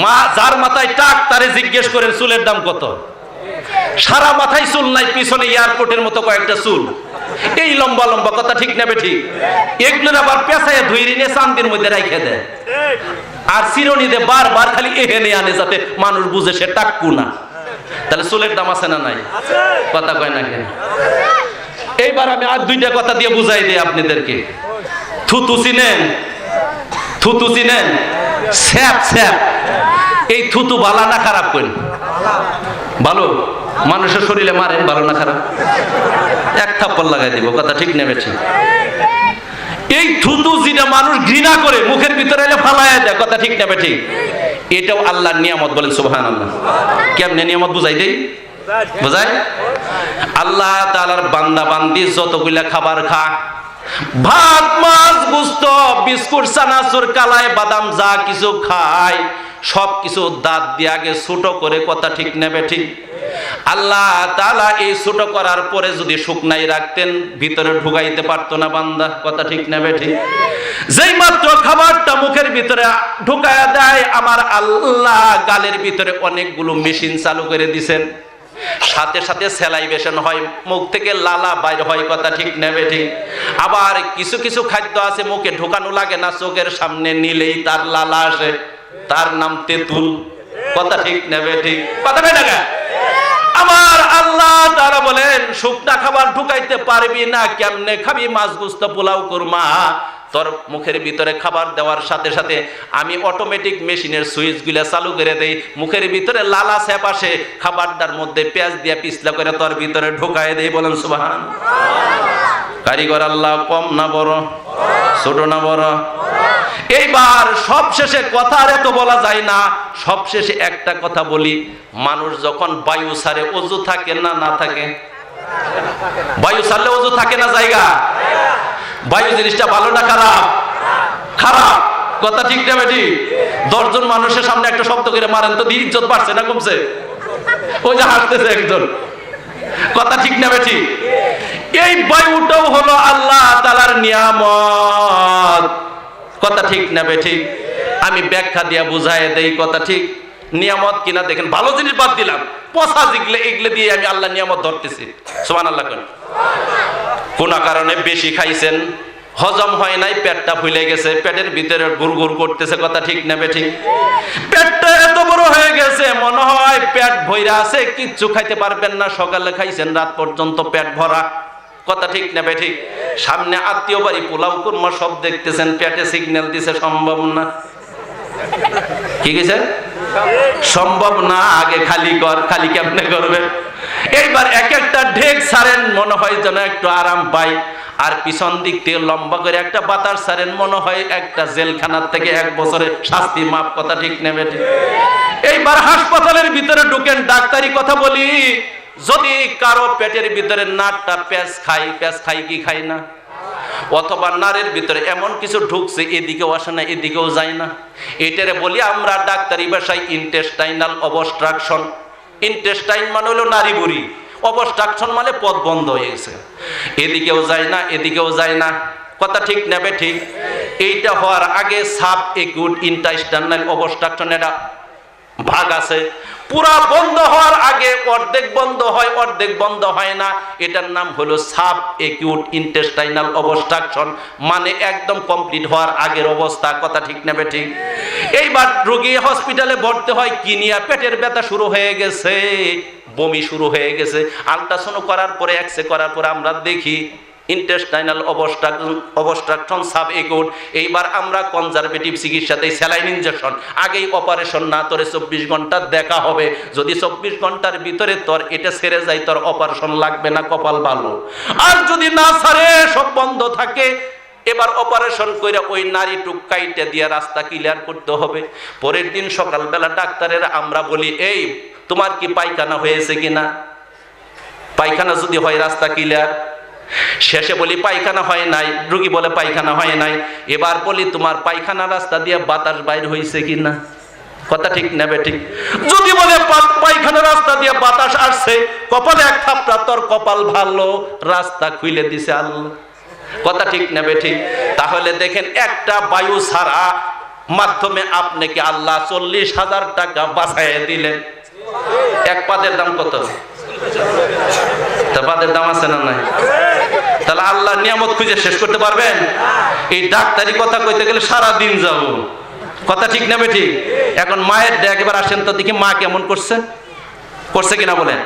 মা যার মাথায় টাক তারে জিজ্ঞেস করেন চুলের দাম কত। সারা মাথায় চুল নাই, পিছনে এয়ারপোর্টের মতো কয়েকটা চুল, এই লম্বা লম্বা। কথা ঠিক নেবে ঠিক। এগুলোর আবার পেঁচায় ধুইরে নিয়ে চান্দির মধ্যে রাইখে দেয় আর চিরুনি দিয়ে বারবার খালি এহেনে আনে যাতে মানুষ বুঝে সে টাক্কু না। তাহলে চুলের দাম আছে না নাই? কথা কয় না কেন? এইবার আমি আর দুইটা কথা দিয়ে বুঝাই দিই আপনাদেরকে। থুতু চিনেন? থুতু চিনেন? Sap sap. এই থুতু ভালো না খারাপ? করেন ভালো। মানুষের শরীরে মারেন, ভালো না খারাপ? এক থাপ্পড় লাগাই দিব। কথা ঠিক নেবে ঠিক। এই থুতু যেটা মানুষ ঘৃণা করে মুখের ভিতরে এলে ফালায় দেয়। কথা ঠিক নেবে ঠিক। এটাও আল্লাহর নিয়ামত, বলেন সুবহানাল্লাহ। কেমনে নিয়ামত বুঝাই দেই? বুঝাই? আল্লাহ তাআলার বান্দা বান্দি যতগুলা খাবার খা, ভাত মাছ গোশত বিস্কুট চানাচুর কালাই বাদাম যা কিছু খায়, সব কিছু দাঁত দিয়ে আগে ছোট করে। কথা ঠিক নেবে ঠিক। আল্লাহ তাআলা এই ছোট করার পরে যদি শুকনাই রাখতেন ভিতরে ঢুকাইতে পারতো না বান্দা। কথা ঠিক নেবে ঠিক। যেই মাত্র খাবারটা মুখের ভিতরে ঢুকায়া দেয়, আমার আল্লাহ গালের ভিতরে অনেকগুলো মেশিন চালু করে দিছেন। সাথে সাথে সেলাইভেশন হয়, মুখ থেকে লালা বাইর হয়। কথা ঠিক নেবে ঠিক। আবার কিছু কিছু খাদ্য আছে মুখে ঢোকানো লাগে না, চোখের সামনে নিলেই তার লালা আসে, তার নাম তেঁতুল। কথা ঠিক নেবে ঠিক। কথা কয় না কেন? আমার আল্লাহ তাআলা বলেন শুকনা খাবার ঢুকাইতে পারবি না, কেমনে খাবি? মাছ গোশত পোলাও কুরমা। তোর মুখের ভিতরে খাবার দেওয়ার সাথে সাথে আমি অটোমেটিক মেশিনের সুইচ গুলা চালু করে দেই, মুখের ভিতরে লালা স্যাপ আসে, খাবারটার মধ্যে পেঁয়াজ দিয়ে পিছলা করে তোর ভিতরে ঢুকায় দেই। বলেন সুবহানাল্লাহ। কারিগর আল্লাহ কম না বড়? ছোট না বড়? এইবার সবশেষে কথা আর এত বলা যায় না, সবশেষে একটা কথা বলি। মানুষ যখন বায়ু ছাড়ে ওযু থাকে না? না থাকে? বায়ু ছাড়লে ওযু থাকে না জায়গা? বায়ু জিনিসটা ভালো না খারাপ? খারাপ। কথা ঠিক না বেটি? 10 জন মানুষের সামনে একটা শব্দ করে মারেন তো ইজ্জত বাড়ছে না কমছে? ওই যে হাসতেছে একজন। কথা ঠিক না বেটি? এই বায়ুটাও হলো আল্লাহ তাআলার নিয়ামত। কথা ঠিক না বেটি? আমি ব্যাখ্যা দিয়া বুঝাই দেই। কথা ঠিক নিয়ামত কিনা দেখেন। ভালো জিনিস বাদ দিলাম, পচা যেগুলো এগুলো দিয়ে আমি আল্লাহ নিয়ামত ধরতেছি। সুবহানাল্লাহ। কোন কারণে বেশি খাইছেন, হজম হয় নাই, পেটটা ফুলে গেছে, পেটের ভিতরে গুড়গুড় করতেছে। কথা ঠিক নেবে ঠিক। পেটটা এত বড় হয়ে গেছে মনে হয় পেট ভইরা আছে, কিচ্ছু খাইতে পারবেন না। সকালে খাইছেন, রাত পর্যন্ত পেট ভরা। কথা ঠিক নেবে ঠিক। সামনে আত্মীয় বাড়ি পোলাও কুরমা সব দেখতেছেন, পেটে সিগন্যাল দিছে সম্ভব না। কি গেছে? সম্ভব না। আগে খালি কর। খালি কেমনে করবে? এইবার এক একটা ঢেক ছাড়েন, মনে হয় যেন একটু আরাম পাই, আর পিছন দিক থেকে লম্বা করে একটা বাতাস ছাড়েন, মনে হয় একটা জেলখানার থেকে 1 বছরের শাস্তি মাপ। কথা ঠিক নেবে ঠিক। এইবার হাসপাতালের ভিতরে ঢুকেন, ডাক্তারি কথা বলি, যদি কারো পেটের ভিতরে নাটটা পেঁচ খাই কি খাই না, অথবা নারের ভিতরে এমন কিছু ঢুকছে এদিকেও আসে না এদিকেও যায় না, এটারে বলি আমরা ডাক্তারি ভাষায় ইন্টেস্টাইনাল অবস্ট্রাকশন। ইন্টেস্টাইন মানে হলো নারী বুড়ি, অবস্ট্রাকশন মানে পথ বন্ধ হয়ে গেছে, এদিকেও যায় না এদিকেও যায় না, কথা ঠিক নেবে ঠিক। এইটা হওয়ার আগে সাব একিউট ইন্টাস্টাইনাল অবস্ট্রাকশন এটা ভাগ আছে, পুরা বন্ধ হওয়ার আগে অর্ধেক বন্ধ হয় অর্ধেক বন্ধ হয় না, এটার নাম হলো সাব একিউট ইন্টেস্টাইনাল অবস্ট্রাকশন, মানে একদম কমপ্লিট হওয়ার আগের অবস্থা, কথা ঠিক নেবে ঠিক। এইবার রোগী হসপিটালে ভর্তি হয় কি নিয়ে? পেটের ব্যথা শুরু হয়ে গেছে, বমি শুরু হয়ে গেছে। আল্ট্রাসাউন্ড করার পরে এক্সরে করার পরে আমরা দেখি ইন্টেস্টাইনাল অবস্ট্রাকশন সাব একিউট। এইবার আমরা কনজারভেটিভ চিকিৎসা দেই, স্যালাইন ইনজেকশন। আগেই অপারেশন না, তোরে 24 ঘন্টা দেখা হবে, যদি 24 ঘন্টার ভিতরে তোর এটা ছেড়ে যায় তোর অপারেশন লাগবে না, কপাল ভালো। আর যদি না ছাড়ে, সব বন্ধ থাকে, এবার অপারেশন করে ওই নারী টুক কাইটে দিয়ে রাস্তা ক্লিয়ার করতে হবে। পরের দিন সকালবেলা ডাক্তারের আমরা বলি, এই তোমার কি পায়খানা হয়েছে কিনা? পায়খানা যদি হয় রাস্তা ক্লিয়ার। শেষে বলি পায়খানা হয় নাই, রোগী বলে পায়খানা হয় নাই। এবার বলি তোমার পায়খানা রাস্তা দিয়ে বাতাস বাইর হয়েছে কিনা, কথা ঠিক নেবে ঠিক। যদি বলে পায়খানা রাস্তা দিয়ে বাতাস আসছে, কপালে এক থাপড়া, তোর কপাল ভালো, রাস্তা খুলে দিছে আল্লাহ, কথা ঠিক নেবে ঠিক। তাহলে দেখেন একটা বায়ু ছাড়া মাধ্যমে আপনাকে আল্লাহ 40,000 টাকা বাঁচাইয়া দিলেন। এক পাদের দাম কত? তা পাদের দাম আছে না নাই? তাহলে আল্লাহ নিয়ামত খুঁজে শেষ করতে পারবেন? এই ডাক্তারি কথা কইতে গেলে সারা দিন যাব, কথা ঠিক নেবে ঠিক। এখন মায়ের ডাক, এবার আসেন তো দেখি মা কেমন করছে, করছে কিনা বলেন।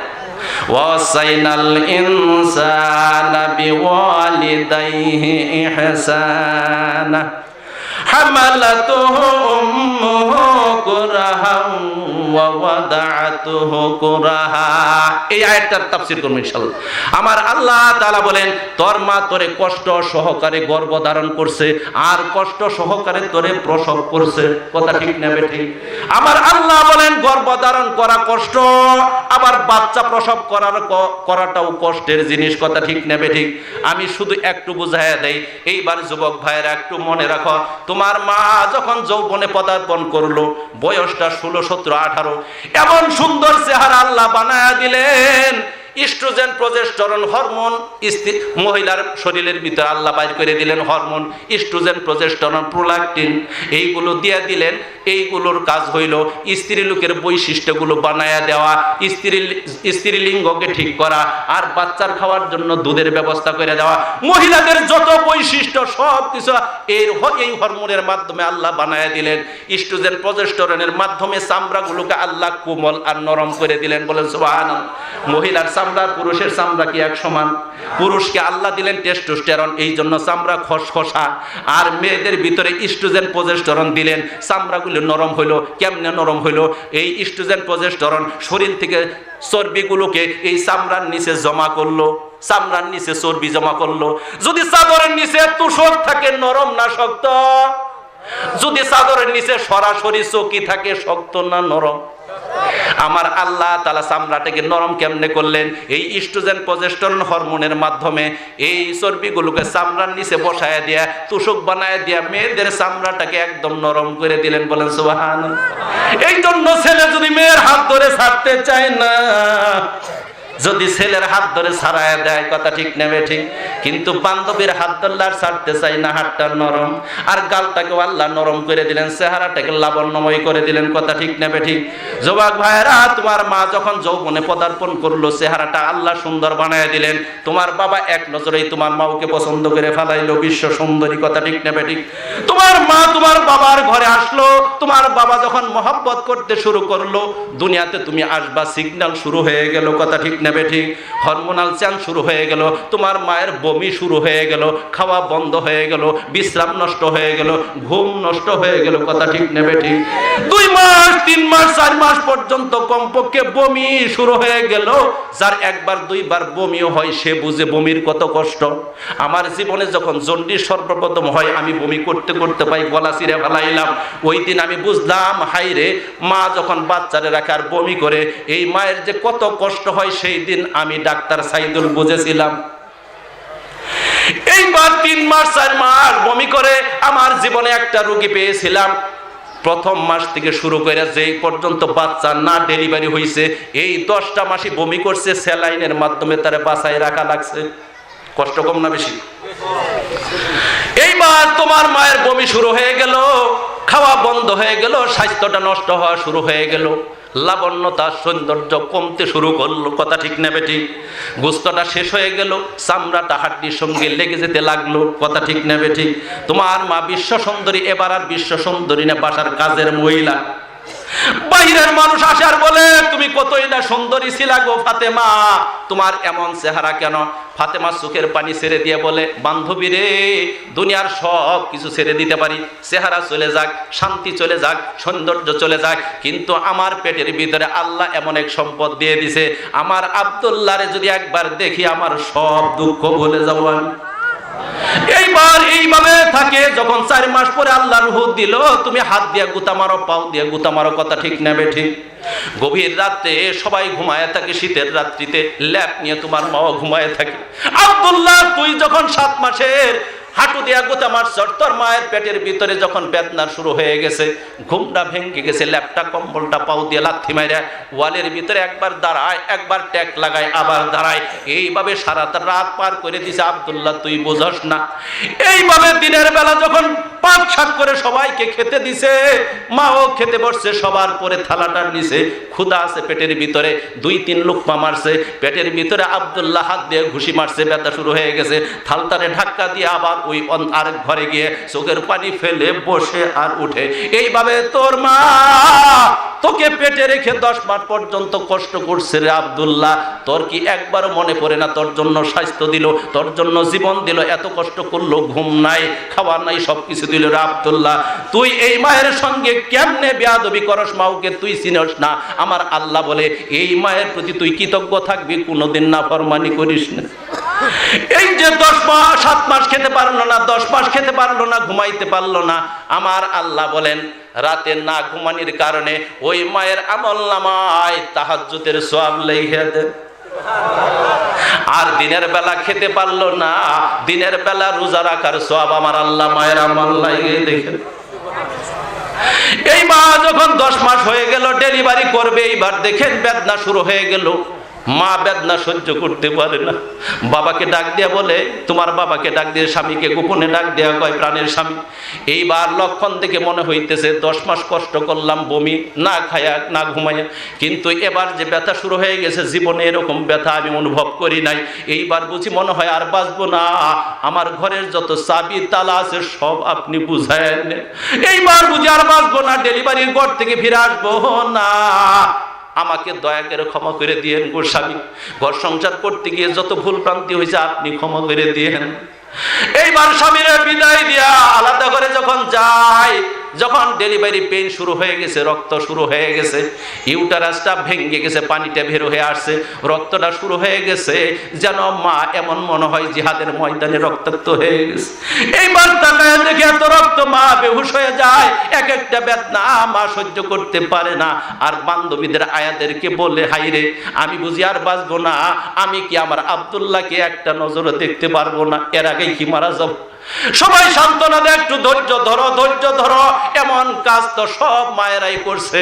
ওয়াসাইনাল ইনসানা বিওয়ালিদাইহি ইহসানা হামালাতুহু উম্মুহু কুরহান ওয়া ওয়াদাআতুহু কুরহা। এই আয়াতটার তাফসীর করব ইনশাআল্লাহ। আমার আল্লাহ তাআলা বলেন, তোর মা তোরে কষ্ট সহকারে গর্ভ ধারণ করছে আর কষ্ট সহকারে তোরে প্রসব করছে, কথা ঠিক নেবে ঠিক। আমার আল্লাহ বলেন গর্ভ ধারণ করা কষ্ট, আবার বাচ্চা প্রসব করাটাও কষ্টের জিনিস, কথা ঠিক নেবে ঠিক। আমি শুধু একটু বুঝাইয়া দেই, এইবার যুবক ভাইয়েরা একটু মনে রাখো, তোমার মা যখন যৌবনে পদার্পণ করলো, বয়সটা 16, 17, 18, এমন সুন্দর চেহারা আল্লাহ বানায়া দিলেন। ইস্ট্রোজেন প্রজেস্টেরন হরমোন মহিলার শরীরের ভিতরে আল্লাহ বাইর করে দিলেন হরমোন, ইস্ট্রোজেন প্রজেস্টেরন প্রোল্যাকটিন, এইগুলো দিয়ে দিলেন। এইগুলোর কাজ হইল স্ত্রী লোকের বৈশিষ্ট্যগুলো বানায়া দেওয়া, স্ত্রীলিঙ্গকে ঠিক করা, আর বাচ্চার খাওয়ার জন্য দুধের ব্যবস্থা করে দেওয়া। মহিলাদের যত বৈশিষ্ট্য সব কিছু এই হরমোনের মাধ্যমে আল্লাহ বানায়া দিলেন। ইস্ট্রোজেন প্রজেস্টেরনের মাধ্যমে চামড়াগুলোকে আল্লাহ কোমল আর নরম করে দিলেন, বলেন সুবহানাল্লাহ। মহিলার চামড়া পুরুষের চামড়া কি এক সমান? পুরুষকে আল্লাহ দিলেন টেস্টোস্টেরন, এই জন্য চামড়া খসখসা, আর মেয়েদের ভিতরে ইস্ট্রোজেন প্রজেস্টেরন দিলেন, চামড়াগুলো নরম হইলো। কেমনে নরম হইলো? এই ইস্ট্রোজেন প্রজেস্টেরন শরীর থেকে চর্বিগুলোকে এই চামড়ার নিচে জমা করলো, চামড়ার নিচে চর্বি জমা করলো। যদি চাদরের নিচে তুষক থাকে, নরম না শক্ত? যদি চাদরের নিচে সরাসরি চকি থাকে, শক্ত না নরম? আমার আল্লাহ তাআলা চামড়াটাকে নরম কেমনে করলেন? এই ইস্ট্রোজেন প্রজেস্টেরন হরমোনের মাধ্যমে এই চর্বিগুলোকে চামড়ার নিচে বসায় দিয়া, তুষক বানায় দিয়া মেয়েদের চামড়াটাকে একদম নরম করে দিলেন, বলেন সুবহানাল্লাহ। এই জন্য ছেলে যদি মেয়ের হাত ধরে ছাড়তে চায় না, যদি ছেলের হাত ধরে ছাড়ায় দেয়, কথা ঠিক নেবে ঠিক। কিন্তু বান্ধবীর হাত ধরলে আর ছাড়তে চাই না, হাতটা নরম, আর গালটাকে আল্লাহ নরম করে দিলেন, চেহারাটাকে লাবণ্যময় করে দিলেন, কথা ঠিক নেবে ঠিক। যুবক ভাইরা, তোমার মা যখন যৌবনে পদার্পণ করলো, চেহারাটা আল্লাহ সুন্দর বানায় দিলেন। তোমার বাবা এক নজরেই তোমার মাকে পছন্দ করে ফেলাইলো, বিশ্ব সুন্দরী, কথা ঠিক নেবে ঠিক। তোমার মা তোমার বাবার ঘরে আসলো, তোমার বাবা যখন মহব্বত করতে শুরু করলো, দুনিয়াতে তুমি আসবা সিগন্যাল শুরু হয়ে গেল, কথা ঠিক নেবে ঠিক। হরমোনাল চেঞ্জ শুরু হয়ে গেল, তোমার মায়ের বমি শুরু হয়ে গেল, খাওয়া বন্ধ হয়ে গেল, বিশ্রাম নষ্ট হয়ে গেল, ঘুম নষ্ট হয়ে গেল, কথা ঠিক নেবে ঠিক। 2 মাস 3 মাস 4 মাস পর্যন্ত কমপক্ষে বমি শুরু হয়ে গেল। যার একবার 2 বার বমিও হয়, সে বুঝে বমির কত কষ্ট। আমার জীবনে যখন জন্ডিস সর্বপ্রথম হয়, আমি বমি করতে করতে পাই গলা চিরে ফেলাইলাম। ওই দিন আমি বুঝলাম, হাইরে, মা যখন বাচ্চারে রাখে আর বমি করে, এই মায়ের যে কত কষ্ট হয়, সেই দিন আমি ডাক্তার সাইদুল বুঝেছিলাম। এইবার 3 মাস 4 মাস বমি করে আমার জীবনে একটা রোগী পেয়েছিলাম, প্রথম মাস থেকে শুরু করে যেই পর্যন্ত বাচ্চা না ডেলিভারি হয়েছে, এই 10টা মাসই বমি করছে, স্যালাইনের মাধ্যমে তারা বাঁচায় রাখা লাগছে। কষ্ট কম না বেশি? এইবার তোমার মায়ের বমি শুরু হয়ে গেল, খাওয়া বন্ধ হয়ে গেল, স্বাস্থ্যটা নষ্ট হওয়া শুরু হয়ে গেল, লাবণ্যতা সৌন্দর্য কমতে শুরু করলো, কথা ঠিক না বেটি? গোস্তটা শেষ হয়ে গেল, চামড়াটা হাড্ডির সঙ্গে লেগে যেতে লাগলো, কথা ঠিক না বেটি? তোমার মা বিশ্ব সুন্দরী, এবার আর বিশ্ব সুন্দরী না, বাসার কাজের মহিলা। বাইরের মানুষ আসার বলে, তুমি কতই না সুন্দরী ছিলা গো ফাতেমা, তোমার এমন চেহারা কেন? ফাতেমা চোখের পানি ছেড়ে দিয়ে বলে, বান্ধবী রে, দুনিয়ার সব কিছু ছেড়ে দিতে পারি, চেহারা চলে যাক, শান্তি চলে যাক, সৌন্দর্য চলে যাক, কিন্তু আমার পেটের ভিতরে আল্লাহ এমন এক সম্পদ দিয়ে দিছে, আমার আব্দুল্লাহরে যদি একবার দেখি আমার সব দুঃখ ভুলে যাবো আমি। এইবার এইভাবে থাকে, যখন 4 মাস পরে আল্লাহ রূহ দিল, তুমি হাত দিয়ে গুতা মারো, পাও দিয়ে গুতা মারো, কথা ঠিক না বেঠিক? গভীর রাতে সবাই ঘুমায় থাকে, শীতের রাত্রিতে ল্যাপ নিয়ে তোমার মাও ঘুমায় থাকে। আব্দুল্লাহ, তুই যখন 7 মাসের হাঁটু দিয়া গোতা মারছ, তোর মায়ের পেটের ভিতরে যখন বেদনা শুরু হয়ে গেছে, ঘুমটা ভেঙে গেছে, ল্যাপটা কম্বলটা পাও দিয়ে লাথি মাইরা ওয়ালের ভিতরে একবার দাঁড়ায়, একবার ট্যাক লাগায়, আবার দাঁড়ায়, এইভাবে সারা রাত পার করে দিছে। আব্দুল্লাহ, তুই বুঝস না। এইভাবে দিনের বেলা যখন 5 শাক করে সবাইকে খেতে দিছে, মাও খেতে বসছে, সবার পরে থালাটার নিচে ক্ষুধা আছে পেটের ভিতরে, 2-3 লুকমা মারছে পেটের ভিতরে। আব্দুল্লাহ হাত দিয়ে ঘুষি মারছে, ব্যথা শুরু হয়ে গেছে, থালটারে ধাক্কা দিয়ে আবার ওই আরেক ঘরে গিয়ে চোখের পানি ফেলে বসে আর উঠে। এইভাবে তোর মা তোকে পেটে রেখে 10 মাস পর্যন্ত কষ্ট করছে রে আব্দুল্লাহ, তোর কি একবার মনে পড়ে না? তোর জন্য স্বাস্থ্য দিল, তোর জন্য জীবন দিল, এত কষ্ট করলো, ঘুম নাই, খাওয়া নাই, সবকিছু দিল রে আব্দুল্লাহ। তুই এই মায়ের সঙ্গে কেমনে বেয়াদবি করস? মাওকে তুই চিনস না। আমার আল্লাহ বলে, এই মায়ের প্রতি তুই কৃতজ্ঞ থাকবি, কোনোদিন নাফরমানি করিস না। এই যে 7 মাস খেতে পারলো না, 10 মাস খেতে পারলো না, ঘুমাইতে পারলো না, আমার আল্লাহ বলেন, রাতে না ঘুমানির কারণে ওই মায়ের আমলনামায় তাহাজ্জুদের সওয়াব লিখে দেন। আর দিনের বেলা খেতে পারলো না, দিনের বেলা রোজা রাখার সওয়াব আমার আল্লাহ মায়ের আমল লাগিয়ে দেখেন। এই মা যখন 10 মাস হয়ে গেল, ডেলিভারি করবে, এইবার দেখেন বেদনা শুরু হয়ে গেল। মা বেদনা সহ্য করতে পারে না, বাবাকে ডাক দিয়া বলে, তোমার বাবাকে ডাক দিয়ে, স্বামীকে গোপনে ডাক দেয়া কয়, প্রাণের স্বামী, এইবার লক্ষণ থেকে মনে হইতেছে 10 মাস কষ্ট করলাম, বমি, না খায়া না ঘুমাইয়া, কিন্তু এবার যে ব্যথা শুরু হয়ে গেছে, জীবনে এরকম ব্যথা আমি অনুভব করি নাই, এইবার বুঝি মনে হয় আর বাঁচবো না, আমার ঘরের যত চাবি তালা আছে সব আপনি বুঝায় নেন, এইবার বুঝি আর বাঁচবো না, ডেলিভারির ঘর থেকে ফিরে আসবো না, আমাকে দয়া করে ক্ষমা করে দিয়েন গো স্বামী, ঘর সংসার করতে গিয়ে যত ভুল ভ্রান্তি হয়েছে আপনি ক্ষমা করে দিয়েন। এইবার স্বামীর বিদায় দিয়া আলাদা করে যখন যায়, যখন ডেলিভারি পেইন শুরু হয়ে গেছে, রক্ত শুরু হয়ে গেছে, ইউটারাসটা ভেঙে গেছে, পানিটা বের হয়ে আসছে, রক্তটা শুরু হয়ে গেছে, যেন মা এমন মনে হয় জিহাদের ময়দানে রক্তাক্ত হয়ে গেছে। এইবার তাকায় দেখে এত রক্ত, মা বেহুশ হয়ে যায়, এক একটা বেদনা মা সহ্য করতে পারে না, আর বান্ধবীদের আয়াদেরকে বলে, হাইরে আমি বুঝি আর বাঁচবো না, আমি কি আমার আব্দুল্লাহকে একটা নজরে দেখতে পারবো না, এর আগেই কি মারা যাব। সবাই সান্ত্বনা দেয়, একটু ধৈর্য ধরো, ধৈর্য ধরো, এমন কাজ তো সব মায়েরাই করছে,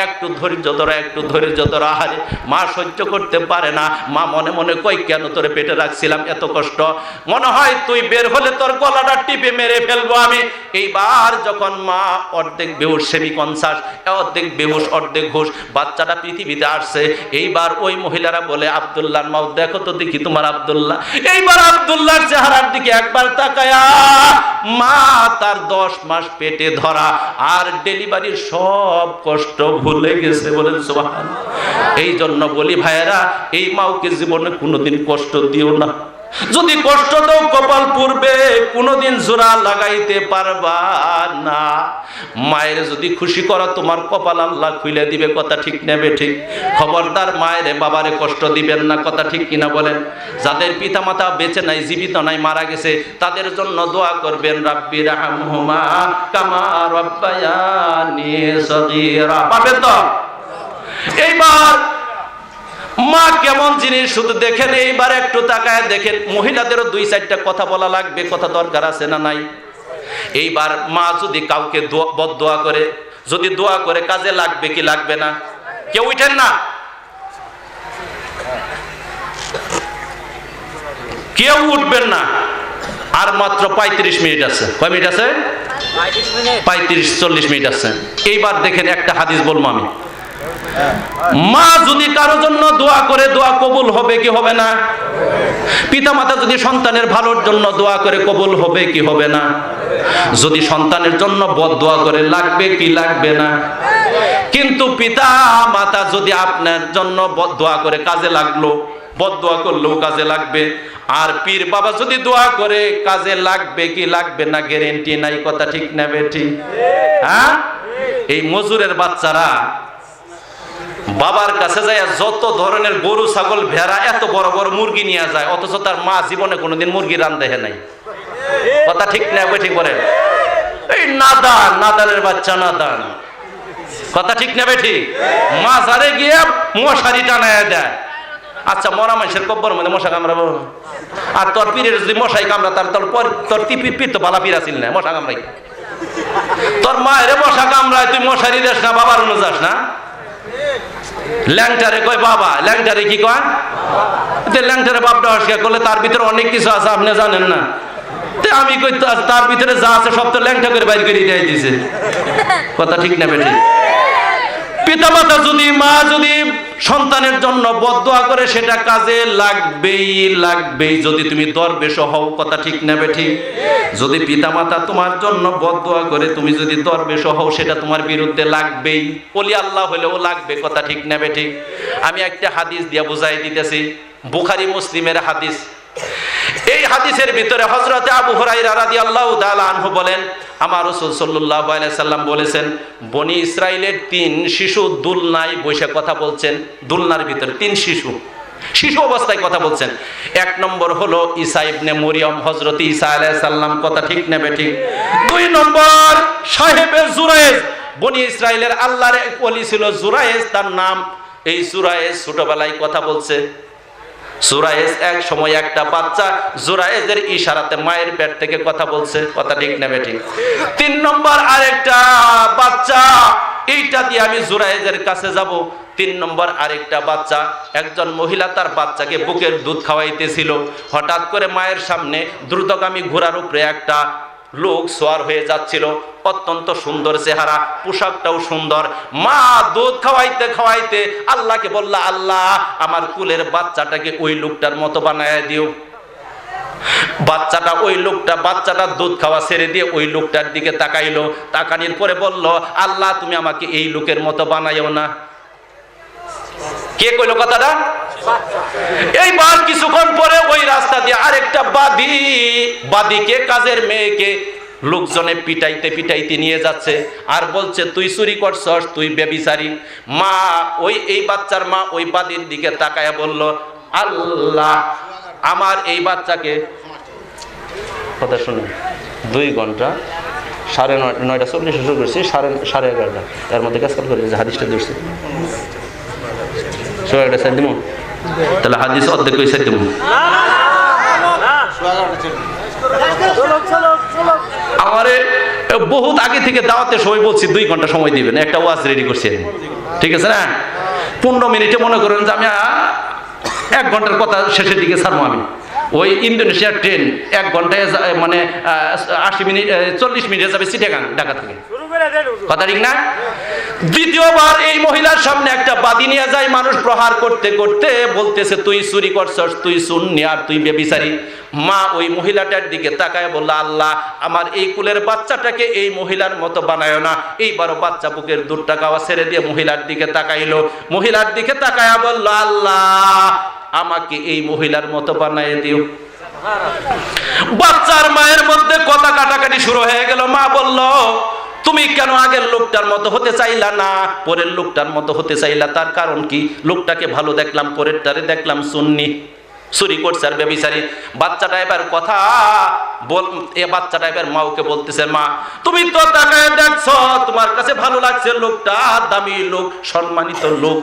একটু ধৈর্য ধরো, একটু ধৈর্য ধরো। আহারে মা সহ্য করতে পারে না, মা মনে মনে কই, কেন তোরে পেটে রাখছিলাম এত কষ্ট, মনে হয় তুই বের হলে তোর গলাটা টিপে মেরে ফেলবো আমি। এইবার যখন মা অর্ধেক বেহুশ, সেমি কনসাস, অর্ধেক বেহুশ অর্ধেক হুশ, বাচ্চাটা পৃথিবীতে আসছে, এইবার ওই মহিলারা বলে, আব্দুল্লাহর মাও দেখো তো দেখি তোমার আব্দুল্লাহ। এইবার আব্দুল্লাহর চেহারার দিকে একবার তাকায়া, মা তার 10 মাস পেটে ধরা আর ডেলিভারির সব কষ্ট ভুলে গেছে, বলেন সুবহানাল্লাহ। এই জন্য বলি ভাইয়েরা, এই মাওকে জীবনে কোনোদিন কষ্ট দিও না, যদি কষ্ট দাও কপাল পুড়বে, কোনোদিন জোড়া লাগাইতে পারবা না। মায়ের যদি খুশি করো, তোমার কপাল আল্লাহ খুলে দিবে, কথা ঠিক নেবে ঠিক। খবরদার মায়েরে বাবারে কষ্ট দিবেন না, কথা ঠিক কিনা বলেন। যাদের পিতা মাতা বেঁচে নাই, জীবিত নাই, মারা গেছে, তাদের জন্য দোয়া করবেন, রাব্বি রাহমহুমা কামা রাব্বায়ানি সগীরা, পাবেন তো? এইবার মা কেমন জিনিস শুধু দেখেন, এইবার একটু তাকায় দেখেন, মহিলাদেরও 2-4টা কথা বলা লাগবে, কথা দরকার আছে না নাই? এইবার মা যদি কাউকে বদদোয়া করে, যদি দোয়া করে কাজে লাগবে কি লাগবে না? কেউ উঠেন না, কেউ উঠবেন না। আর মাত্র 35 মিনিট আছে। কয় মিনিট আছে? 35-40 মিনিট আছে। এইবার দেখেন একটা হাদিস বলবো আমি। মা যদি কারো জন্য দোয়া করে, দোয়া কবুল হবে কি হবে না? পিতামাতা যদি সন্তানের ভালোর জন্য দোয়া করে, কবুল হবে কি হবে না? যদি সন্তানের জন্য বদদোয়া করে, লাগবে কি লাগবে না? কিন্তু পিতা মাতা যদি আপনার জন্য দোয়া করে, কাজে লাগলো, বদদোয়া করলেও কাজে লাগবে। আর পীর বাবা যদি দোয়া করে, কাজে লাগবে কি লাগবে না গ্যারান্টি নাই। কথা ঠিক না বেঠি? হ্যাঁ, এই মজুরের বাচ্চারা বাবার কাছে যায় যত ধরনের গরু ছাগল ভেড়া এত বড় বড় মুরগি নিয়ে যায়, অথচ তার মা জীবনে কোনোদিন মুরগি রান দেখে নাই। কথা ঠিক না বেঠি বলেন? এই নাদান, নাদানের বাচ্চা নাদান। কথা ঠিক না বেঠি? মাজারে গিয়ে মশারি টানায় দেয়। আচ্ছা, মরা মানুষের কব্বর মধ্যে মশা কামড়াবো? আর তোর পীরের যদি মশাই কামড়া, তোর পীর তো বালা পীর আসিল না, মশা কামড়াই। তোর মায়ের মশা কামড়ায়, তুই মশারি দেস না, বাবার অনু যাস না। ল্যাংটারে কয় বাবা, ল্যাংটারে কি কয়? ল্যাংটারে বাপটা হসকে করলে তার ভিতরে অনেক কিছু আছে, আপনি জানেন না। আমি কই তার ভিতরে যা আছে সব তো ল্যাংটা করে বাইর করে দিয়ে দিয়েছে। কথা ঠিক না বেঠি? পিতামাতা যদি, মা যদি সন্তানের জন্য বদদোয়া করে, সেটা কাজে লাগবেই লাগবেই, যদি তুমি দরবেশ হও। কথা ঠিক না বেঠি? যদি পিতামাতা তোমার জন্য বদদোয়া করে, তুমি যদি দরবেশ হও, সেটা তোমার বিরুদ্ধে লাগবেই। ওলি আল্লাহ হলেও লাগবে। কথা ঠিক না বেঠি? আমি একটা হাদিস দিয়া বুঝাই দিতেছি, বুখারী মুসলিমের হাদিস। এই হাদিসের ভিতরে হযরতে আবু হুরায়রা রাদিয়াল্লাহু তাআলা আনহু বলেন, আমার রাসূল সাল্লাল্লাহু আলাইহি সাল্লাম বলেছেন, বনি ইসরাইলের 3 শিশু দুলনায় বসে কথা বলছেন। দুলনার ভিতরে 3 শিশু অবস্থায় কথা বলছেন। 1 নম্বর হলো ঈসা ইবনে মরিয়ম, হযরত ঈসা আলাইহিস সালাম। কথা ঠিক না বেঠিক? 2 নম্বর সাহেবে জুরায়েজ, বনি ইসরাইলের আল্লাহর এক ওলি ছিল জুরায়েজ তার নাম। এই জুরায়েজ ছোটবেলায় কথা বলছে। জুরায়েজ এক সময় একটা বাচ্চা জুরায়েজের ইশারাতে মায়ের পেট থেকে কথা বলছে। কথা ঠিক না বেঠিক? 3 নম্বর আরেকটা বাচ্চা, এইটা দিয়ে আমি জুরায়েজের কাছে যাব। 3 নম্বর আরেকটা বাচ্চা, একজন মহিলা তার বাচ্চাকে বুকের দুধ খাওয়াইতেছিল। হঠাৎ করে মায়ের সামনে দ্রুতগামী ঘোড়ার উপরে একটা লোক সোয়ার হয়ে যাচ্ছিল। অত্যন্ত সুন্দর চেহারা, পোশাকটাও সুন্দর। মা দুধ খাওয়াইতে খাওয়াইতে আল্লাহকে বলল, আল্লাহ আমার কুলের বাচ্চাটাকে ওই লোকটার মতো বানায় দিও। বাচ্চাটা দুধ খাওয়া ছেড়ে দিয়ে ওই লোকটার দিকে তাকাইলো। তাকানোর পরে বলল, আল্লাহ তুমি আমাকে এই লোকের মতো বানাইও না। কে কইলো কথাটা? এইবার কিছুক্ষণ পরে ওই রাস্তা দিয়ে আরেকটা বাদীকে, কাজের মেয়েকে লোকজনে পিটাইতে পিটাইতে নিয়ে যাচ্ছে আর বলছে, তুই চুরি করছস, তুই ব্যভিচারী। মা এই বাচ্চার মা ওই বাদীর দিকে তাকায়া বলল, আল্লাহ আমার এই বাচ্চাকে, কথা শুনে 2 ঘন্টা 9:30 শুরু করছি, 11:30 এর মধ্যে কাজ করে হাদিসটা ধরছি। তাহলে হাদিস অর্ধেক কই সাইতে আমারে বহুত আগে থেকে দাওয়াতে সবাই বলছি 2 ঘন্টা সময় দিবেন, একটা ওয়াজ রেডি করছি। ঠিক আছে না? 15 মিনিটে মনে করেন যে আমি 1 ঘন্টার কথা শেষের দিকে ছাড়বো। আমি ওই ইন্দোনেশিয়ার ট্রেন 1 ঘন্টায় মানে 40 মিনিটে যাবে চিটাগাং, ঢাকা থেকে। কথা ঠিক না? দ্বিতীয়বার এই মহিলার সামনে একটা বাদী নিয়ে যায়, মানুষ প্রহার করতে করতে বলতেছে, তুই চুরি করছস, তুই সুন্নি আর তুই ব্যভিচারী। মা ওই মহিলাটার দিকে তাকায় বলল, আল্লাহ আমার এই কুলের বাচ্চাটাকে এই মহিলার মতো বানায় না। এইবারও বাচ্চা বুকের দুধটা খাওয়া ছেড়ে দিয়ে মহিলার দিকে তাকাইলো। মহিলার দিকে তাকায়া বলল, আল্লাহ আমাকে এই মহিলার মতো বানায় দিও। বাচ্চার মায়ের মধ্যে কথা কাটাকাটি শুরু হয়ে গেল। মা বলল, তুমি কেন আগের লোকটার মতো হতে চাইলা না, পরের লোকটার মতো হতে চাইলা? তার কারণ কি? লোকটাকে ভালো দেখলাম, পরেরটারে দেখলাম সুন্নি, চুরি করছে আর ব্যভিচারী। বাচ্চাটা এবার বাচ্চাটা এবার মাওকে বলতেছে, মা তুমি তো তাকায় দেখছো, তোমার কাছে ভালো লাগছে লোকটা, দামি লোক, সম্মানিত লোক,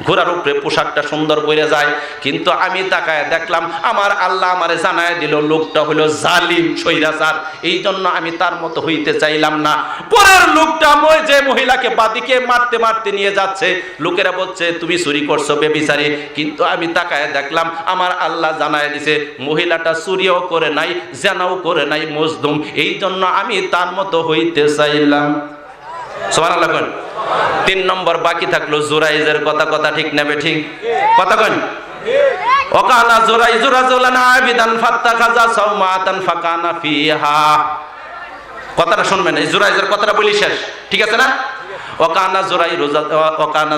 ঘোড়ার উপরে পোশাকটা সুন্দর বইরে যায়, কিন্তু আমি তাকায় দেখলাম আমার আল্লাহ আমারে জানায় দিল লোকটা হলো জালিম স্বৈরাচার, এই জন্য আমি তার মতো হইতে চাইলাম না। পরের লোকটা যে মহিলাকে বাদিকে মারতে মারতে নিয়ে যাচ্ছে, লোকেরা বলছে তুমি চুরি করছো বেবিচারী, কিন্তু আমি তাকায় দেখলাম আমার আল্লাহ জানায় দিছে মহিলাটা চুরিও করে নাই, জেনাও করে নাই, মজদুম, এই জন্য আমি তার মতো হইতে চাইলাম। সুবহানাল্লাহ। 3 নম্বর বাকি থাকলো জুরাইজের কথা। কথা ঠিক নেবে ঠিক কথা কন। ওয়াকানা জুরাইজু রাজুলান আবিদান ফাত্তাখাযা সাওমাতান ফাকানা ফিহা। কথাটা শুনবেন, এই জুরাইজের কথাটা বলি শেষ, ঠিক আছে না? ওয়াকানা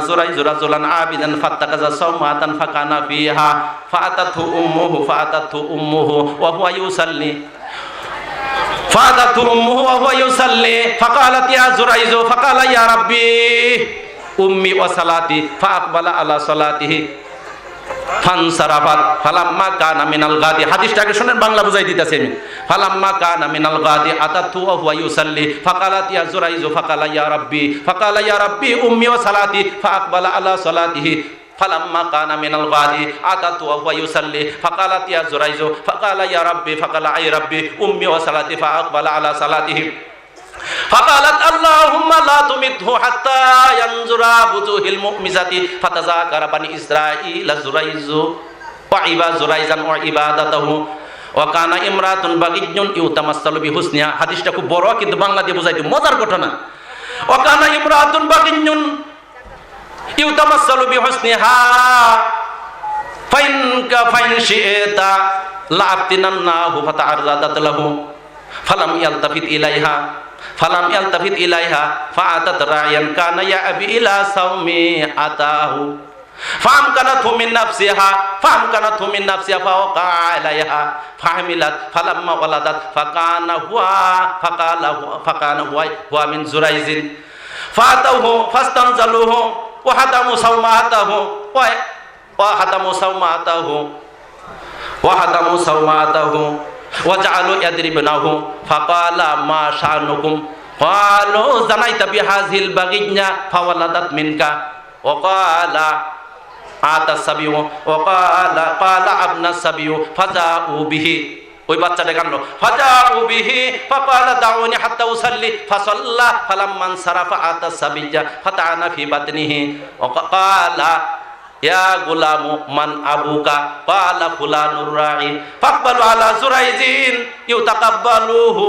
জুরাইজু রাজুলান আবিদান ফাত্তাখাযা সাওমাতান ফাকানা ফিহা ফাআতাতহু উম্মুহু ওয়া হুয়া ইউসাল্লি فأتته أمه وهو يصلي فقالت يا زريج فقال يا ربي أمي وصلاتي فأقبل على صلاته فانصرفت فلما كان من الغد। হাদিসটাকে শুনেন, বাংলা বুঝাই দিতেছি আমি। فلما كان من الغد أتته وهو يصلي فقالت يا زريج فقال يا ربي أمي وصلاتي فأقبل على صلاته فلما كان من الغد أتته وهو يصلي فقالت يا زريج فقال يا ربي أمي وصلاتي فأقبل على صلاته فقالت اللهم لا تمته حتى ينظر وجوه المؤمسات فتذاكر بني إسرائيل زريج وعبا زريجا وعبادته وكان امرأة بغي يتمثل بحسنها। হাদিসটা খুব বড়, কিন্তু বাংলা দিয়ে বোঝাইতে মজার ঘটনা। وكان امرأة بغي ইউতামাসসালু বিহুসনিহা fine শি'তা লা'aftinannahu fata'arradat lahu falam yaltafit ilaiha fa'atat ra'iyan kana ya'bi ila sawmi atahu فأمكنته من نفسها فوقع عليها فحملت فلما ولدت فكان هو من زريج فأتوه فاستنزلوه وهدموا صومعته وجعلوا يضربنه فقال ما شأنكم قالوا زنيت بهذه البغية فولدت منك وقال آتى السبي قال أبنى السبي فجاءوا به। ওই বাচ্চাটা কাঁদলো, ফাজাউ বিহি ফাকালা দাউনি হাত্তা উসাল্লি ফাসাল্লা ফালাম্মান সারাফা আতা সাবিয়্যা ফাতানা ফি বাতনিহি ওয়াকালা ইয়া গুলামু মান আবুকা ক্বালা ফুলানুর রাঈ ফাকবালু আলা জুরাইজিন ইউতাকাব্বালুহু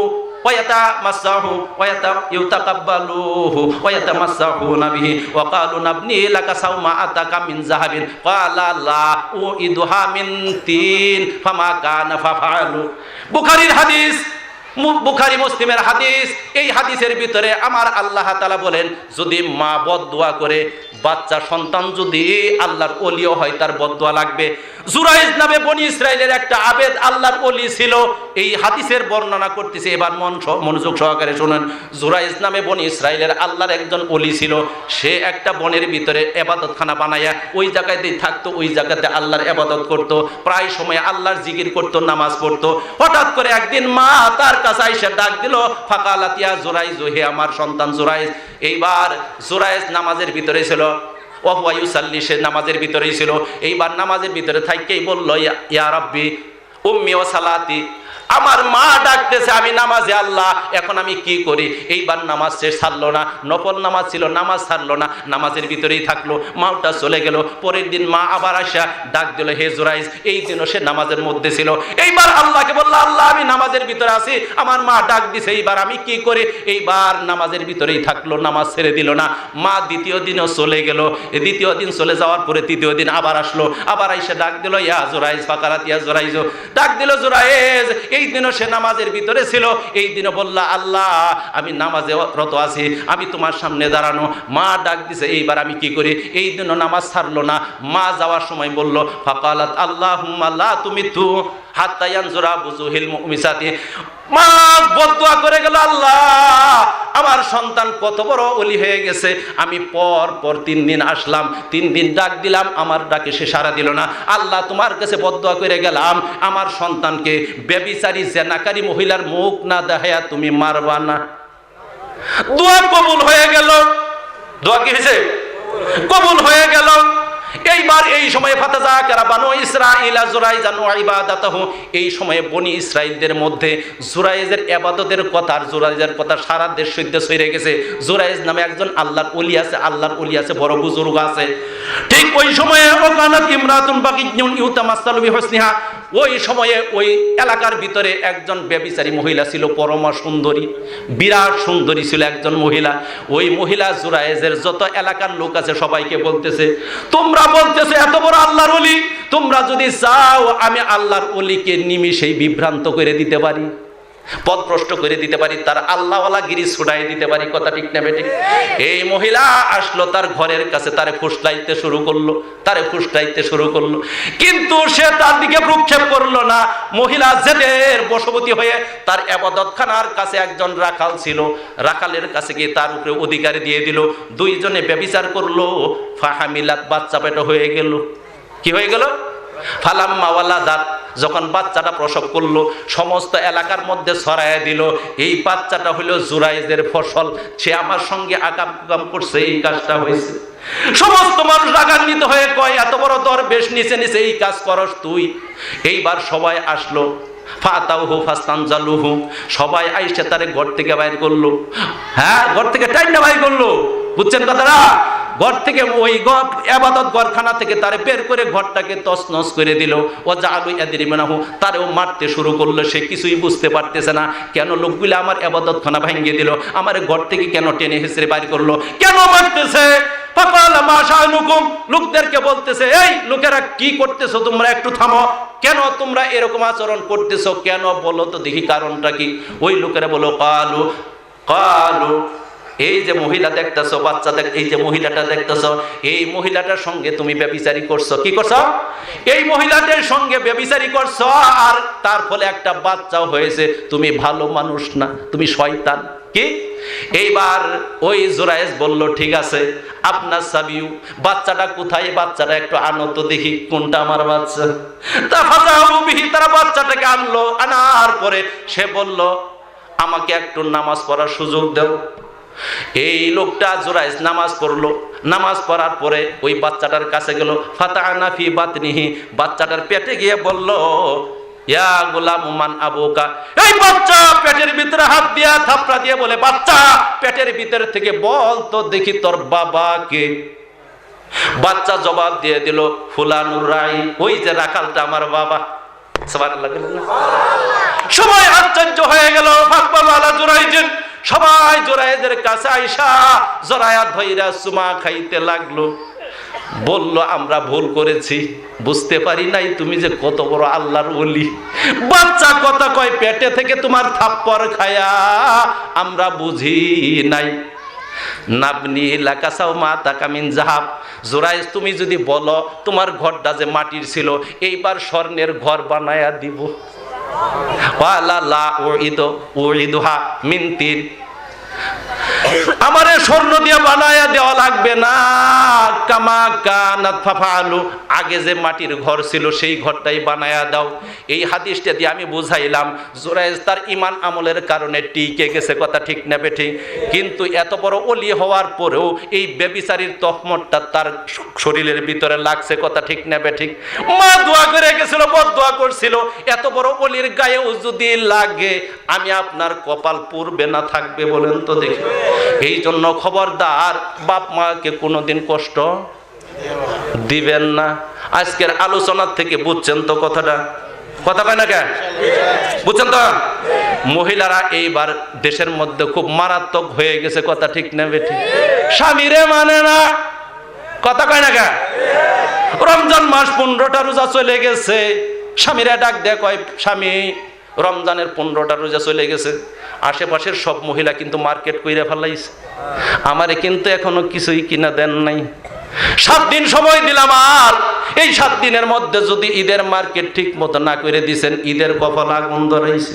ويتمسحون به وقالوا نبني لك صومعتك من ذهب قال لا أعيدها من طين فما كان ففعلوا। বুখারীর হাদিস, বুখারী মুসলিমের হাদিস। এই হাদিসের ভিতরে আমার আল্লাহ তাআলা বলেন, যদি মা বদদুয়া করে, বাচ্চা সন্তান যদি আল্লাহর ওলিও হয়, তার বদদুয়া লাগবে। জুরাইজ নামে বনি ইসরাইলের একটা আবেদ আল্লাহর ওলি ছিল। এই হাদিসের বর্ণনা করতেছে, এবার মনোযোগ সহকারে শুনেন। জুরাইজ নামে বনি ইসরাইলের আল্লাহর একজন ওলি ছিল। সে একটা বনের ভিতরে ইবাদতখানা বানায়া ওই জায়গাতেই থাকতো, ওই জায়গাতে আল্লাহর ইবাদত করত, প্রায় সময় আল্লাহর জিকির করত, নামাজ পড়তো। হঠাৎ করে একদিন মা তার কাছে এসে ডাক দিল, ফাকালাত ইয়া জুরাইজ, হে আমার সন্তান জুরাইজ। এইবার জুরাইজ নামাজের ভিতরে ছিল, ওয়া ইউসাল্লি, সে নামাজের ভিতরেই ছিল। এইবার নামাজের ভিতরে থাকেই বলল, ইয়া রাব্বি উম্মি ওয়া সালাতি, আমার মা ডাকতেছে, আমি নামাজে আল্লাহ, এখন আমি কি করি? এইবার নামাজ সে ছাড়লো না, নফল নামাজ ছিল, নামাজ ছাড়লো না, নামাজের ভিতরেই থাকলো। মাওটা চলে গেল। পরের দিন মা আবার আসা ডাক দিল, হে জুরাইজ। এই দিনও সে নামাজের মধ্যে ছিল। এইবার আল্লাহকে বললো, আল্লাহ আমি নামাজের ভিতরে আছি, আমার মা ডাক দিছে, এইবার আমি কি করি? এইবার নামাজের ভিতরেই থাকলো, নামাজ ছেড়ে দিল না। মা দ্বিতীয় দিনও চলে গেল। দ্বিতীয় দিন চলে যাওয়ার পরে তৃতীয় দিন আবার আসলো, আবার এসে ডাক দিল, ইয়া জুরাইজ ফাকারাত ইয়া জুরাইজ, ডাক দিল জুরাইজ। এই দিনও সে নামাজের ভিতরে ছিল। এই দিনও বললা, আল্লাহ আমি নামাজে রত আছি, আমি তোমার সামনে দাঁড়ানো, মা ডাক দিছে, এইবার আমি কি করি? এই দিনও নামাজ ছাড়লো না। মা যাওয়ার সময় বলল, ফাকালাত আল্লাহুম্মা লা তুমিতু হাত্তা ইয়ানজুরা বুজুহিল মুমিসাতি। মা বদদুয়া করে গেল, আল্লাহ আমার সন্তান কত বড় ওলি হয়ে গেছে, আমি পর 3 দিন আসলাম, 3 দিন ডাক দিলাম, আমার ডাকে সে সাড়া দিল না। আল্লাহ তোমার কাছে বদদুয়া করে গেলাম, আমার সন্তানকে ব্যভিচারী জেনাকারী মহিলার মুখ না দেখায়া তুমি মারবা না। দোয়া কবুল হয়ে গেল। দোয়া কি হয়েছে? কবুল হয়ে গেল। এইবার এই সময়ে ফাতাযাকারা বানু ইসরাঈল যুরাইজান ওয়া ইবাদাতাহু, এই সময়ে বনি ইসরাইলদের মধ্যে যুরাইজের ইবাদতের কথা আর যুরাইজের কথা সারা দেশ সৈদ্য ছড়িয়ে গেছে। যুরাইজ নামে একজন আল্লাহর ওলি আছে, আল্লাহর ওলি আছে, বড় বুজুর্গ আছে। ঠিক ওই সময়ে ওকানাত ইমরাতুন বাকিয়ুন ইউতামাসসালু বিহুসনিহা, ওই সময়ে ওই এলাকার ভিতরে একজন ব্যভিচারী মহিলা ছিল, পরমা সুন্দরী, বিরাট সুন্দরী ছিল একজন মহিলা। ওই মহিলা যুরাইজের যত এলাকার লোক আছে সবাইকে বলতেছে, তোমরা বলতেছে এত বড় আল্লাহর ওলি, তোমরা যদি চাও আমি আল্লাহর ওলিকে নিমিষেই বিভ্রান্ত করে দিতে পারি, পথভ্রষ্ট করে দিতে পারি, তার আল্লাহওয়ালা গিরি ছুড়াই দিতে পারি। কথা ঠিক না বেঠিক? এই মহিলা আসলো তার ঘরের কাছে, তারে ফুসলাইতে শুরু করলো, কিন্তু সে তার দিকে ভ্রুক্ষেপ করলো না। মহিলা জেদের বশবর্তী হয়ে তার ইবাদতখানার কাছে একজন রাখাল ছিল, রাখালের কাছে গিয়ে তার উপরে অধিকার দিয়ে দিল। দুইজনে ব্যভিচার করলো, ফাহামিলাত, বাচ্চা পেট হয়ে গেল। কি হয়ে গেল? ফালাম্মা ওয়ালাদাত, যখন বাচ্চাটা প্রসব করলো সমস্ত এলাকার মধ্যে ছড়াইয়া দিল, এই বাচ্চাটা হলো যুরাইজের ফসল, সে আমার সঙ্গে আকাম কুকাম করছে, এই কাজটা হয়েছে। সমস্ত মানুষ রাগান্বিত হয়ে কয়, এত বড় দরবেশ নিচে নিচে এই কাজ করস তুই। এইবার সবাই আসলো, ফাতাউহু ফাস্তানজালুহু, সবাই আইসে তারে ঘর থেকে বাইর করলো। হ্যাঁ, ঘর থেকে টাইনা বাইর করলো, বুঝছেন কথাটা? ঘর থেকে ওই ইবাদত ঘরখানা থেকে তারে বের করে ঘরটাকে তছনছ করে দিল। ও জালু ইয়াদরিমানাহু, তারেও মারতে শুরু করলো। সে কিছুই বুঝতে পারতেছে না, কেন লোকগুলো আমার ইবাদতখানা ভাঙিয়ে দিল, আমার ঘর থেকে কেন টেনে হিসেবে বাইর করলো, কেন মারতেছে। ফাকালা মা শানুকুম, লোকদেরকে বলতেছে, এই লোকেরা কি করতেছো তোমরা, একটু থামো, কেন তোমরা এরকম আচরণ করতেছো, কেন বলো তো দেখি কারণটা কি। ওই লোকেরা বলো, কালু, এই যে মহিলা দেখতেছো, বাচ্চা এই যে মহিলাটা দেখতেছো, এই মহিলাটার সঙ্গে তুমি ব্যভিচারী করছো। কি করছো? এই মহিলাটার সঙ্গে ব্যভিচারী করছো, আর তার ফলে একটা বাচ্চাও হয়েছে। তুমি ভালো মানুষ না, তুমি শয়তান। কি? এইবার ওই যুরাইজ বলল, ঠিক আছে, আপনার সাবিউ, বাচ্চাটা কোথায়, বাচ্চাটা একটু আনো তো দেখি, কোনটা আমার বাচ্চা। তারা বাচ্চাটাকে আনলো, আনার পরে সে বলল, আমাকে একটু নামাজ পড়ার সুযোগ দাও। এই লোকটা যুরাইজ নামাজ পড়লো, নামাজ পড়ার পরে ওই বাচ্চাটার কাছে গেল, ফাতানা ফি বাতনিহি, বাচ্চাটার পেটে গিয়ে বলল, ইয়া গোলাম মান আবুকা, এই বাচ্চা পেটের ভিতরে হাত দিয়া থাপড়া দিয়ে বলে, বাচ্চা পেটের ভিতর থেকে বল তো দেখি তোর বাবাকে। বাচ্চা জবাব দিয়ে দিল, ফুলানুর রাই, ওই যে রাখালটা আমার বাবা। সুবহানাল্লাহ। সবাই আশ্চর্য হয়ে গেল। সবাই যুরাইজের কাছে আইসা জরায়া ধইরা চুমা খাইতে লাগলো, বলল, আমরা ভুল করেছি, বুঝতে পারি নাই তুমি যে কত বড় আল্লাহর ওলি। বাচ্চা কথা কয়, পেটে থেকে তোমার থাপ্পড় খায়া আমরা বুঝি নাই। নাবনি লাকাসাও মা তাকামিন জাহাব, যুরাইজ তুমি যদি বলো তোমার ঘরটা যে মাটির ছিল, এইবার স্বর্ণের ঘর বানায়া দিব। আমারে স্বর্ণ দিয়ে বানায়া দেওয়া লাগবে না, কামা কানাত ফাফালু, আগে যে মাটির ঘর ছিল সেই ঘরটাই বানায়া দাও। এই হাদিসটা দিয়ে আমি বুঝাইলাম যুরাইজ তার ঈমান আমলের কারণে টিকে গেছে। কথা ঠিক না বেঠিক? কিন্তু এত বড় ওলি হওয়ার পরেও এই ব্যভিচারীর তহমতটা তার শরীরের ভিতরে লাগছে। কথা ঠিক না বেঠিক? মা দোয়া করে গেছিল, বদদোয়া করছিল, এত বড় ওলির গায়েও যদি লাগে আমি আপনার কপাল পুড়বে না থাকবে বলেন তো দেখি। এই জন্য খবরদার বাপ মাকে কোনোদিন কষ্ট দিবেন না। আজকের আলোচনার থেকে বুঝছেন তো কথাটা? কথা কয় না কেন? বুঝছেন তো? মহিলারা এইবার দেশের মধ্যে খুব মারাত্মক হয়ে গেছে। কথা ঠিক না বেঠিক? স্বামীরে মানে না। কথা কয় না কেন? রমজান মাস 15টা রোজা চলে গেছে, স্বামীরা ডাক দেয়, কয় স্বামী রমজানের 15টা রোজা চলে গেছে, আশেপাশের সব মহিলা কিন্তু মার্কেট কইরা ফেলাইছে, আমারে কিন্তু এখনো কিছুই কিনা দেন নাই। 7 দিন সময় দিলাম, আর এই 7 দিনের মধ্যে যদি ঈদের মার্কেট ঠিক মতো না করে দিছেন, ঈদের কপাল আগুন ধরাইছে।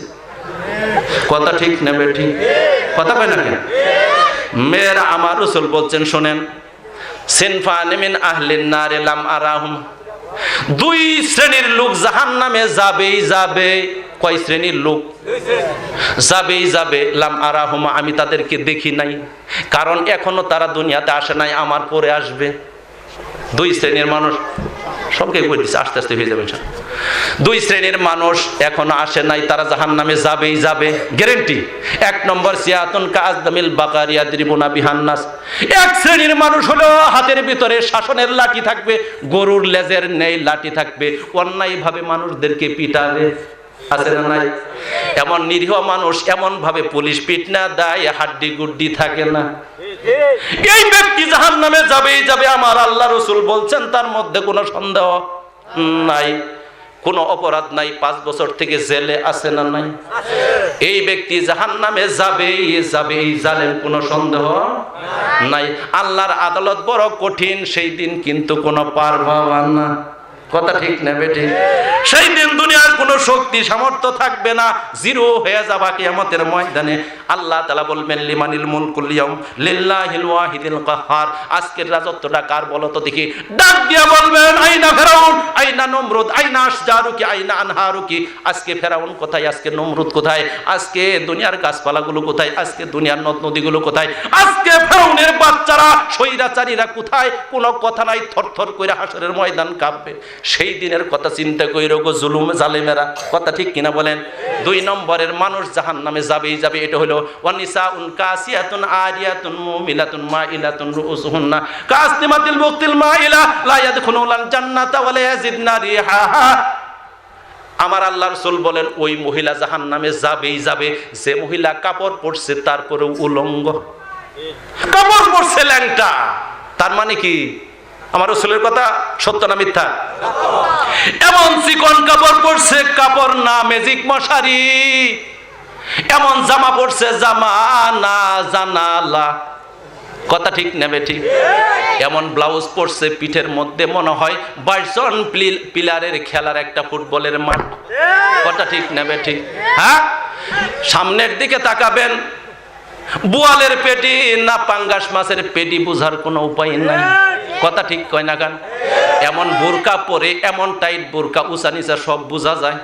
কথা ঠিক না বেঠিক? কথা কয় না কেন? মেয়েরা আমার রাসূল বলছেন, শোনেন, সিনফান মিন আহলিন নার লাম আরাহুম, 2 শ্রেণীর লোক জাহান্নামে যাবেই যাবে। কয় শ্রেণীর লোক? যাবেই যাবে, লাম আরাহুম, আমি তাদেরকে দেখি নাই, কারণ এখনো তারা দুনিয়াতে আসে নাই, আমার পরে আসবে। দুই শ্রেণীর মানুষ, সবকে বলে দিচ্ছে, আস্তে আস্তে হয়ে যাবে। দুই শ্রেণীর মানুষ এখনো আসে নাই, তারা জাহান্নামে যাবেই যাবে, গ্যারান্টি। এক নম্বর সিয়াতুন কাযদামিল বাকারিয়া দ্রিবুনা বিহান্নাস। এক শ্রেণীর মানুষ হলো হাতের ভিতরে শাসনের লাঠি থাকবে, গরুর লেজের নেই লাঠি থাকবে, অন্যায়ভাবে মানুষদেরকে পিটাবে, আছে না নাই? এমন নিরীহ মানুষ এমন ভাবে পুলিশ পিট না দেয়, হাড্ডি গুড্ডি থাকে না। এই ব্যক্তি জাহান্নামে যাবেই যাবে, আমার আল্লাহ রাসূল বলছেন, তার মধ্যে কোনো সন্দেহ নাই, কোনো অপরাধ নাই, 5 বছর থেকে জেলে আছে না নাই? এই ব্যক্তি জাহান্নামে যাবেই যাবে, এই জালেম কোনো সন্দেহ নাই। আল্লাহর আদালত বড় কঠিন, সেই দিন কিন্তু কোনো পার পাওয়া না, কথা ঠিক না বেটি? সেই দিন দুনিয়ার কোনো শক্তি সামর্থ্য থাকবে না, জিরো হয়ে যাবে কিয়ামতের ময়দানে। আল্লাহ তাআলা বলবেন, লিমানিল মুলকুল ইয়াউম লিল্লাহিল ওয়াহিদিল কাহ্হার। আজকের রাজত্বটা কার বলো তো দেখি? ডাক দিয়ে বলবেন, আইনা ফেরাউন, আইনা নমরুদ, আইনা আশজারুকি, আইনা আনহারুকি। আজকে ফেরাউন কোথায়? আজকে নমরুদ কোথায়? আজকে দুনিয়ার গাছপালাগুলো কোথায়? আজকে দুনিয়ার নদ নদীগুলো কোথায়? আজকে ফেরাউনের বাচ্চারা, স্বৈরাচারীরা কোথায়? কোনো কথা নাই, থরথর করে হাসরের ময়দান কাঁপবে। সেই দিনের কথা চিন্তা কইরো গো জুলুম জালেমেরা, কথা ঠিক কিনা বলেন? 2 নম্বরের মানুষ জাহান্নামে যাবেই যাবে, এটা হলো ওয়ানিসাউন কাসিয়াতুন আরিয়াতুন মুমিলাতুন মাইলাতুন রুউসুহুন্না কাসতিমাতিল বুক্তিল মাইলা লা ইয়াদখুলুনাল জান্নাতা ওয়া লা ইয়াজিদনা রিহাহা। আমার আল্লাহ রাসূল বলেন, ওই মহিলা জাহান্নামে যাবেই যাবে যে মহিলা কাপড় পরছে তারপরে উলঙ্গ, কাপড় পরছে ল্যাংটা। তার মানে কি? আমার রাসূলের কথা সত্য না মিথ্যা? এমন চিকন কাপড় পরছে, কাপড় না ম্যাজিক মশারি, এমন জামা পরছে জামা না জানালা, কথা ঠিক নেবে ঠিক? এমন ব্লাউজ পরছে পিঠের মধ্যে মনে হয় 22 জন পিলারের খেলার একটা ফুটবলের মাঠ, কথা ঠিক নেবে ঠিক? হ্যাঁ, সামনের দিকে তাকাবেন, বোয়ালের পেটি না পাঙ্গাস মাছের পেটি বুঝার কোনো উপায় নাই, কথা ঠিক কয় না গান? এমন বোরকা পরে, এমন টাইট বোরকা, উঁচা নিচা সব বোঝা যায়।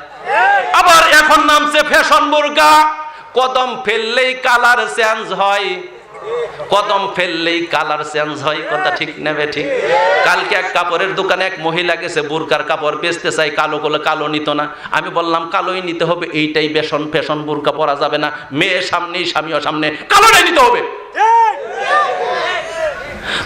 আবার এখন নামছে ফ্যাশন বোরকা, কদম ফেললেই কালার চেঞ্জ হয়, কদম ফেললেই কালার চেঞ্জ হয়, কথা ঠিক নেবে ঠিক? কালকে এক কাপড়ের দোকানে এক মহিলা গেছে, বোরকার কাপড় বেচতে চাই, কালো করলে কালো নিত না। আমি বললাম কালোই নিতে হবে, এইটাই ফ্যাশন বোরকা পরা যাবে না, মেয়ে সামনেই স্বামীও সামনে, কালোটাই নিতে হবে।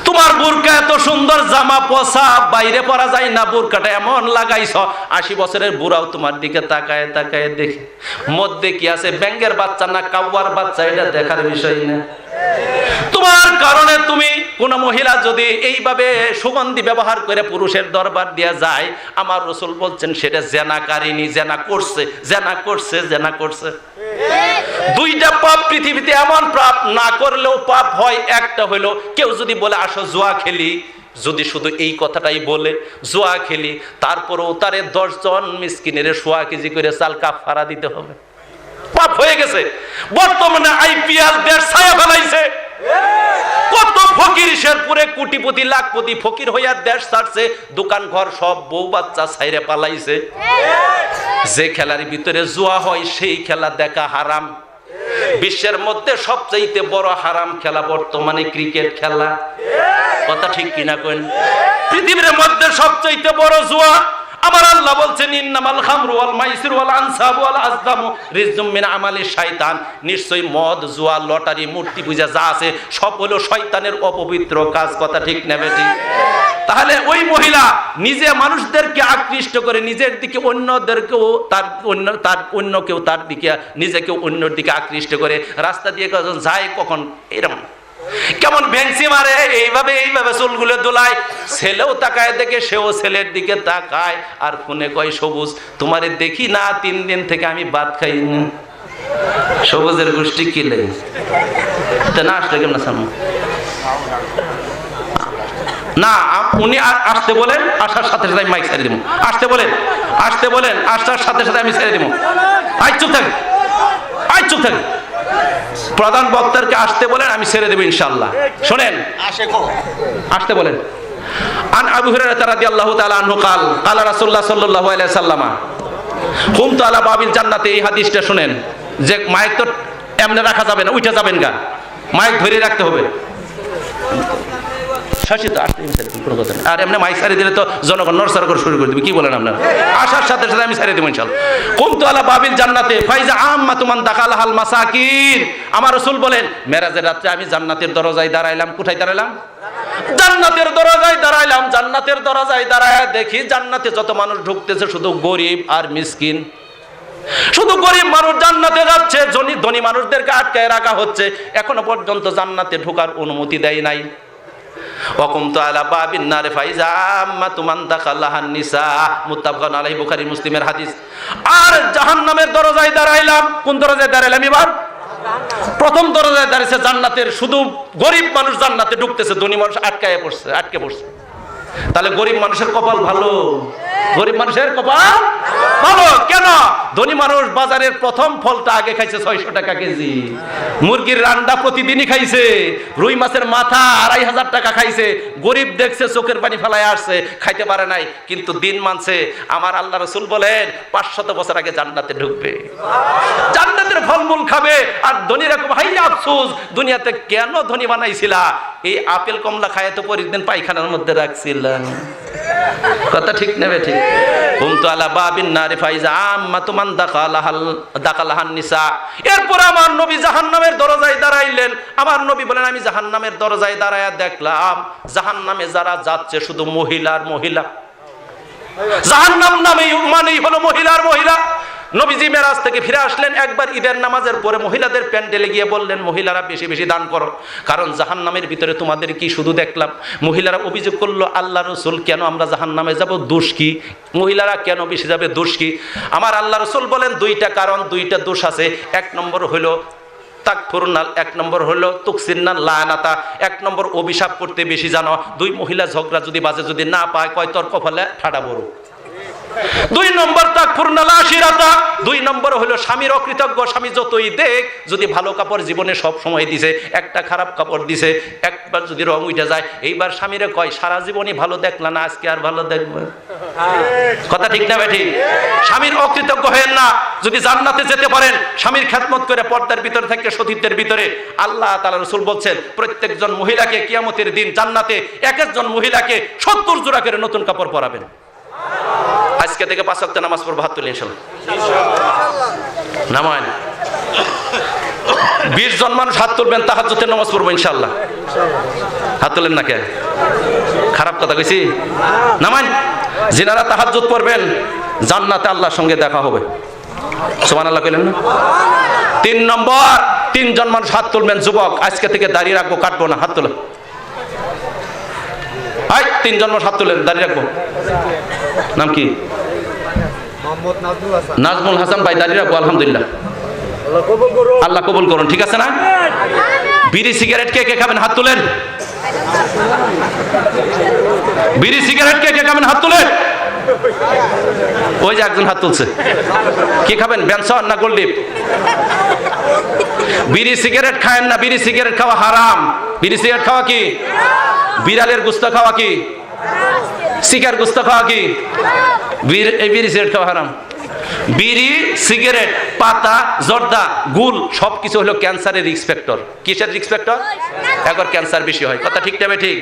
তোমার বোরকা এত সুন্দর, জামা পচা, বাইরে পরা যায় না, বোরকাটা এমন লাগাইছ, 80 বছরের বুড়াও তোমার দিকে তাকায় তাকায় দেখে, মধ্যে কি আছে, ব্যাঙের বাচ্চা না কাউয়ার বাচ্চা, এটা দেখার বিষয় না। তোমার কারণে তুমি কোন মহিলা যদি এইভাবে সুগন্ধি ব্যবহার করে পুরুষের দরবার দিয়ে যায়, আমার রাসূল বলছেন সেটা জেনাকারিনী, জেনা করছে, জেনা করছে, জেনা করছে। 2টা পাপ পৃথিবীতে এমন পাপ না করলেও পাপ হয়। একটা হলো কেউ যদি বলে আসো জুয়া খেলি, যদি শুধু এই কথাটাই বলে জুয়া খেলি, তারপরেও তারে 10 জন মিসকিনের 1.5 কেজি করে চাল কাফারা দিতে হবে, পাপ হয়ে গেছে। বর্তমানে আইপিএল দেশ ছায়া ফেলাইছে, কত ফকির শেরপুরে কোটিপতি লাখপতি ফকির হইয়া দেশ ছাড়ছে, দোকান ঘর সব বউ বাচ্চা ছাইরে পালাইছে। যে খেলার ভিতরে জুয়া হয় সেই খেলা দেখা হারাম। বিশ্বের মধ্যে সবচাইতে বড় হারাম খেলা বর্তমানে ক্রিকেট খেলা, কথা ঠিক কিনা কইন? পৃথিবীর মধ্যে সবচাইতে বড় জুয়া। আমার আল্লাহ বলছেন, ইন্নামাল খামরু ওয়াল মাইসির ওয়াল আনসাবু ওয়াল আজলামু রিজজুম মিন আমালি শাইতান। নিশ্চয়ই মদ, জুয়া, লটারি, মূর্তি পূজা যা আছে সব হলো শয়তানের অপবিত্র কাজ, কথা ঠিক নেবে ঠিক? তাহলে ওই মহিলা নিজে মানুষদেরকে আকৃষ্ট করে, নিজের দিকে অন্যদেরকেও অন্য কেউ তার দিকে, নিজেকে অন্যর দিকে আকৃষ্ট করে, রাস্তা দিয়ে যায় কখন এরকম কেমন ভ্যাংসি মারে, এইভাবে চুলগুলো দোলায়, ছেলেও তাকায় দেখে, সেও ছেলের দিকে তাকায়, আর ফোনে কয় সবুজ তোমারে দেখি না 3 দিন থেকে আমি ভাত খাইনি। সবুজের গোষ্ঠী কিলে না আসলে কেমন না, উনি আসতে বলেন, আসার সাথে সাথে আমি মাইক ছেড়ে দিব। আসতে বলেন, আসতে বলেন, আসার সাথে সাথে আমি ছেড়ে দিব। আই চুপ থাক, আই চুপ থাক। প্রধান বক্তাকে আসতে বলেন, আমি ছেড়ে দেব ইনশাআল্লাহ। শুনেন, আসতে বলেন। আন আবু হুরায়রা রাদিয়াল্লাহু তাআলা আনহু قال قال রাসূলুল্লাহ সাল্লাল্লাহু আলাইহি ওয়াসাল্লাম কুমতু আলা বাবিল জান্নাতে। এই হাদিসটা শুনেন, যে মাইক তো এমনি রাখা যাবে না, উঠে যাবেন গা, মাইক ধরে রাখতে হবে। শাসিত আসলে কোনো কথা নেই। আর এমনি মাইক সারি দিলে তো জনগণ নড়চড় করে শুরু করে দিবে। কি বলেন আপনারা? আসার সাথে সাথে আমি সারি দেবো ইনশাআল্লাহ। কুনতু আলা বাবিল জান্নাতে ফাইজা আম্মাতু মান দাখালাহাল মাসাকিন। আমার রাসূল বলেন মেরাজের রাতে আমি জান্নাতের দরজায় দাঁড়াইলাম। কোথায় দাঁড়াইলাম? জান্নাতের দরজায় দাঁড়াইলাম। জান্নাতের দরজায় দাঁড়ায় দেখি জান্নাতে যত মানুষ ঢুকতেছে শুধু গরিব আর মিসকিন। শুধু গরিব মানুষ জান্নাতে যাচ্ছে, ধনী মানুষদেরকে আটকায় রাখা হচ্ছে। এখনো পর্যন্ত জান্নাতে ঢোকার অনুমতি দেয় নাই। ওয়াকুমতু আলা বাবিন নার ফাইজা আম্মাতু মান দাখালাহান নিসা, মুত্তাফাকুন আলাইহি, বুখারী মুসলিমের হাদিস। আর জাহান্নামের দরজায় দাঁড়াইলাম। কোন দরজায় দাঁড়াইলাম এবার? প্রথম দরজায় দাঁড়িয়েছে জান্নাতের। শুধু গরিব মানুষ জান্নাতে ঢুকতেছে, ধনী মানুষ আটকে পড়ছে। তাহলে গরিব মানুষের কপাল ভালো, গরিব মানুষের কপাল ভালো। কেন? ধনী মানুষ বাজারের প্রথম ফলটা আগে খাইছে 600 টাকা কেজি, মুরগির রান্না প্রতিদিনই খাইছে, রুই মাছের মাথা 2500 টাকা খাইছে। গরিব দেখছে চোখের পানি ফেলায় আসছে, খাইতে পারে নাই, কিন্তু দিন মানছে। আমার আল্লাহ রাসূল বলেন 500 বছর আগে জান্নাতে ঢুকবে, জান্নাতের ফলমূল খাবে। আর ধনীরা খুব হাই আফসোস, দুনিয়াতে কেন ধনী বানাইছিলা? এই আপেল কমলা খায় তো পরিদিন পায়খানার মধ্যে রাখছিলাম। কথা ঠিক নেবে ঠিক। কুনতু আলা বাবিন নারি ফাইজা আম্মাতু মান দাখালাহান নিসা। এরপর আমার নবী জাহান্নামের দরজায় দাঁড়াইলেন। আমার নবী বলেন আমি জাহান্নামের দরজায় দাঁড়ায়া দেখলাম জাহান্নামে যারা যাচ্ছে শুধু মহিলার মহিলা। জাহান্নাম মানেই হলো মহিলার মহিলা। নবীজি মেরাজ থেকে ফিরে আসলেন, একবার ঈদের নামাজের পরে মহিলাদের প্যান্ডেলে গিয়ে বললেন মহিলারা বেশি বেশি দান করো, কারণ জাহান্নামের ভিতরে তোমাদের কি শুধু দেখলাম। মহিলারা অভিযোগ করলো আল্লাহ রাসূল কেন আমরা জাহান্নামে যাব, দোষ কি? মহিলারা কেন বেশি যাবে, দোষ কি? আমার আল্লাহ রাসূল বলেন দুইটা কারণ, দুইটা দোষ আছে। এক নম্বর হলো তাকফুরনাল, এক নম্বর হলো তুকসিরনাল লানাতা, এক নম্বর অভিশাপ করতে বেশি জানো। দুই মহিলা ঝগড়া যদি বাজে যদি না পায় কয় তোর কপালে ঠাডা বড়। দুই নম্বর তাকফুরনাল আশিরাতা, দুই নম্বর হলো স্বামীর অকৃতজ্ঞ। স্বামী যতই দেখ, যদি ভালো কাপড় জীবনে সব সময় দিছে, একটা খারাপ কাপড় দিছে, একবার যদি রং উঠে যায়, এইবার স্বামীরে কয় সারা জীবনই ভালো দেখলা না, আজকে আর ভালো দেখবে। কথা ঠিক না ঠিক? স্বামীর অকৃতজ্ঞ হয়েন না। যদি জান্নাতে যেতে পারেন স্বামীর খেদমত করে পর্দার ভিতরে থেকে সতীত্বের ভিতরে, আল্লাহ তাআলা রাসূল বলছেন প্রত্যেকজন মহিলাকে কিয়ামতের দিন জান্নাতে এক একজন মহিলাকে 70 জোড়া করে নতুন কাপড় পরাবেন। আজকে থেকে 5 ওয়াক্ত নামাজ পড়বো, হাত তুলে ইনশাআল্লাহ। নামায় 20 জন মানুষ হাত তুলবেন, তাহাজ্জুদের নামাজ পড়বো ইনশাআল্লাহ। হাত তুলেন না কে? খারাপ কথা কইছি? নামায়। যিনারা তাহাজ্জুদ পড়বেন জান্নাতে আল্লাহর সঙ্গে দেখা হবে। সুবহানাল্লাহ কইলেন না? 3 নম্বর, 3 জন মানুষ হাত তুলবেন, যুবক আজকে থেকে দাড়ি রাখবো, কাটবো না, হাত তোলেন। 3 জন মানুষ হাত তুলেন, দাড়ি রাখবো। নাম কি? নাজমুল হাসান ভাই, দাঁড়িয়ে রাখবো আলহামদুলিল্লাহ। আল্লাহ কবুল করুন, ঠিক আছে না? বিড়ি সিগারেট কে কে খাবেন হাত তুলেন। বিড়ি সিগারেট কে কে খাবেন হাত তুলেন। ওই যে একজন হাত তুলছে। কি খাবেন, বেনসন না গোল্ডিপ? বিড়ি সিগারেট খায়েন না, বিড়ি সিগারেট খাওয়া হারাম। বিড়ি সিগারেট খাওয়া কি? বিড়ালের গোশত খাওয়া কি? শিকার গোশত খাওয়া কি? বিড়ি সিগারেট খাওয়া হারাম। বিড়ি সিগারেট পাতা জর্দা গুল সবকিছু হলো ক্যান্সারের রিস্ক ফ্যাক্টর। কিসের রিস্ক ফ্যাক্টর? একবার ক্যান্সার বেশি হয়। কথা ঠিক না ঠিক?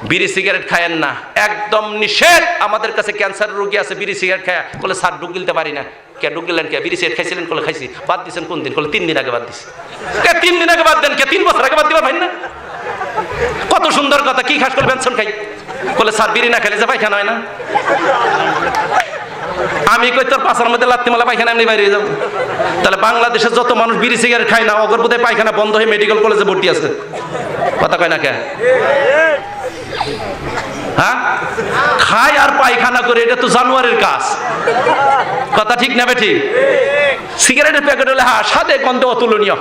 বিড়ি সিগারেট খায়েন না, একদম নিষেধ। আমাদের কাছে ক্যান্সার রোগী আছে বিড়ি সিগারেট খায়, বলে স্যার ডুব গিলতে পারি না। কে ডুব গিলেন কে? বিড়ি সিগারেট খাইছিলেন? বলে খাইছি। বাদ দিয়েছেন কোন দিন? বলে 3 দিন আগে বাদ দিছি। 3 দিন আগে বাদ দেন কে? 3 বছর আগে বাদ দিবা ভাই না? কত সুন্দর কথা। কি খাস করে পেনশন খাই? বলে স্যার বিড়ি না খেলে যে পায়খানা হয় না। আমি কই তোর পাশার মধ্যে লাত্তি মালা পায়খানা এমনি বাইরে যাবো। তাহলে বাংলাদেশের যত মানুষ বিড়ি সিগারেট খায় না, অগর বোধহয় পায়খানা বন্ধ হয়ে মেডিকেল কলেজে ভর্তি আছে। কথা কয় না কে? হ্যাঁ, খায় আর পায়খানা করে, এটা তো জানোয়ারের কাজ। কথা ঠিক না ঠিক? সিগারেটের প্যাকেট হলে হ্যাঁ স্বাদে গন্ধ অতুলনীয়,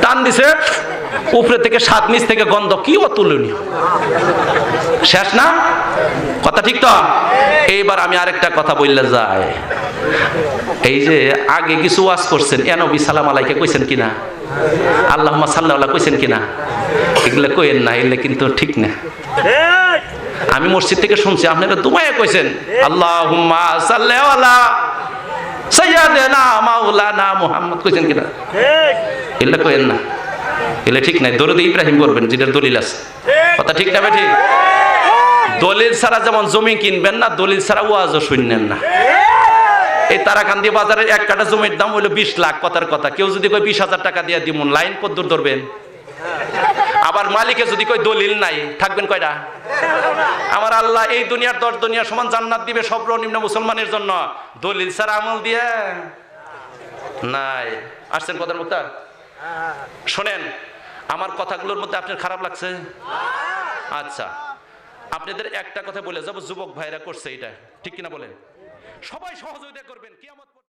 টান দিছে উপরে থেকে স্বাদ, নিচ থেকে গন্ধ, কি অতুলনীয়। শেষ না? কথা ঠিক তো? এইবার আমি আরেকটা কথা বললে যায়। এই যে আগে কিছু ওয়াজ করছেন, এ নবী সালাম আলাইকে কইছেন কিনা, আল্লাহুম্মা সাল্লি আলা কইছেন কিনা, এগুলো কইেন না, এগুলো কিন্তু ঠিক না। আমি মসজিদ থেকে শুনছি আপনারা দুমায়ে কইছেন আল্লাহুম্মা সাল্লি আলা সাইয়্যিদিনা মাওলানা মুহাম্মদ, কইছেন কিনা? এগুলো কইেন না। এলে ঠিক নাই, দরুদ ইব্রাহিম করবেন যেটার দলিল আছে। কথা ঠিক না ঠিক? দলিল ছাড়া যেমন জমি কিনবেন না, দলিল ছাড়া ওয়াজও শুনবেন না। এই তারাকান্দি বাজারের এক কাঠা জমির দাম হইলো 20 লাখ, কথার কথা। কেউ যদি কয় 20,000 টাকা দিয়ে দিমুন, লাইন কদ্দুর ধরবেন? আবার মালিকে যদি কয় দলিল নাই, থাকবেন কয়টা? আমার আল্লাহ এই দুনিয়ার 10 দুনিয়া সমান জান্নাত দিবে সর্বনিম্ন মুসলমানের জন্য, দলিল ছাড়া আমল দিয়ে নাই। আসছেন কথার মুক্তার? শোনেন, আমার কথাগুলোর মধ্যে আপনার খারাপ লাগছে? আচ্ছা, আপনাদের একটা কথা বলে যাবো, যুবক ভাইরা করছে এটা, ঠিক কিনা বলেন? সবাই সহযোগিতা করবেন। কিয়ামত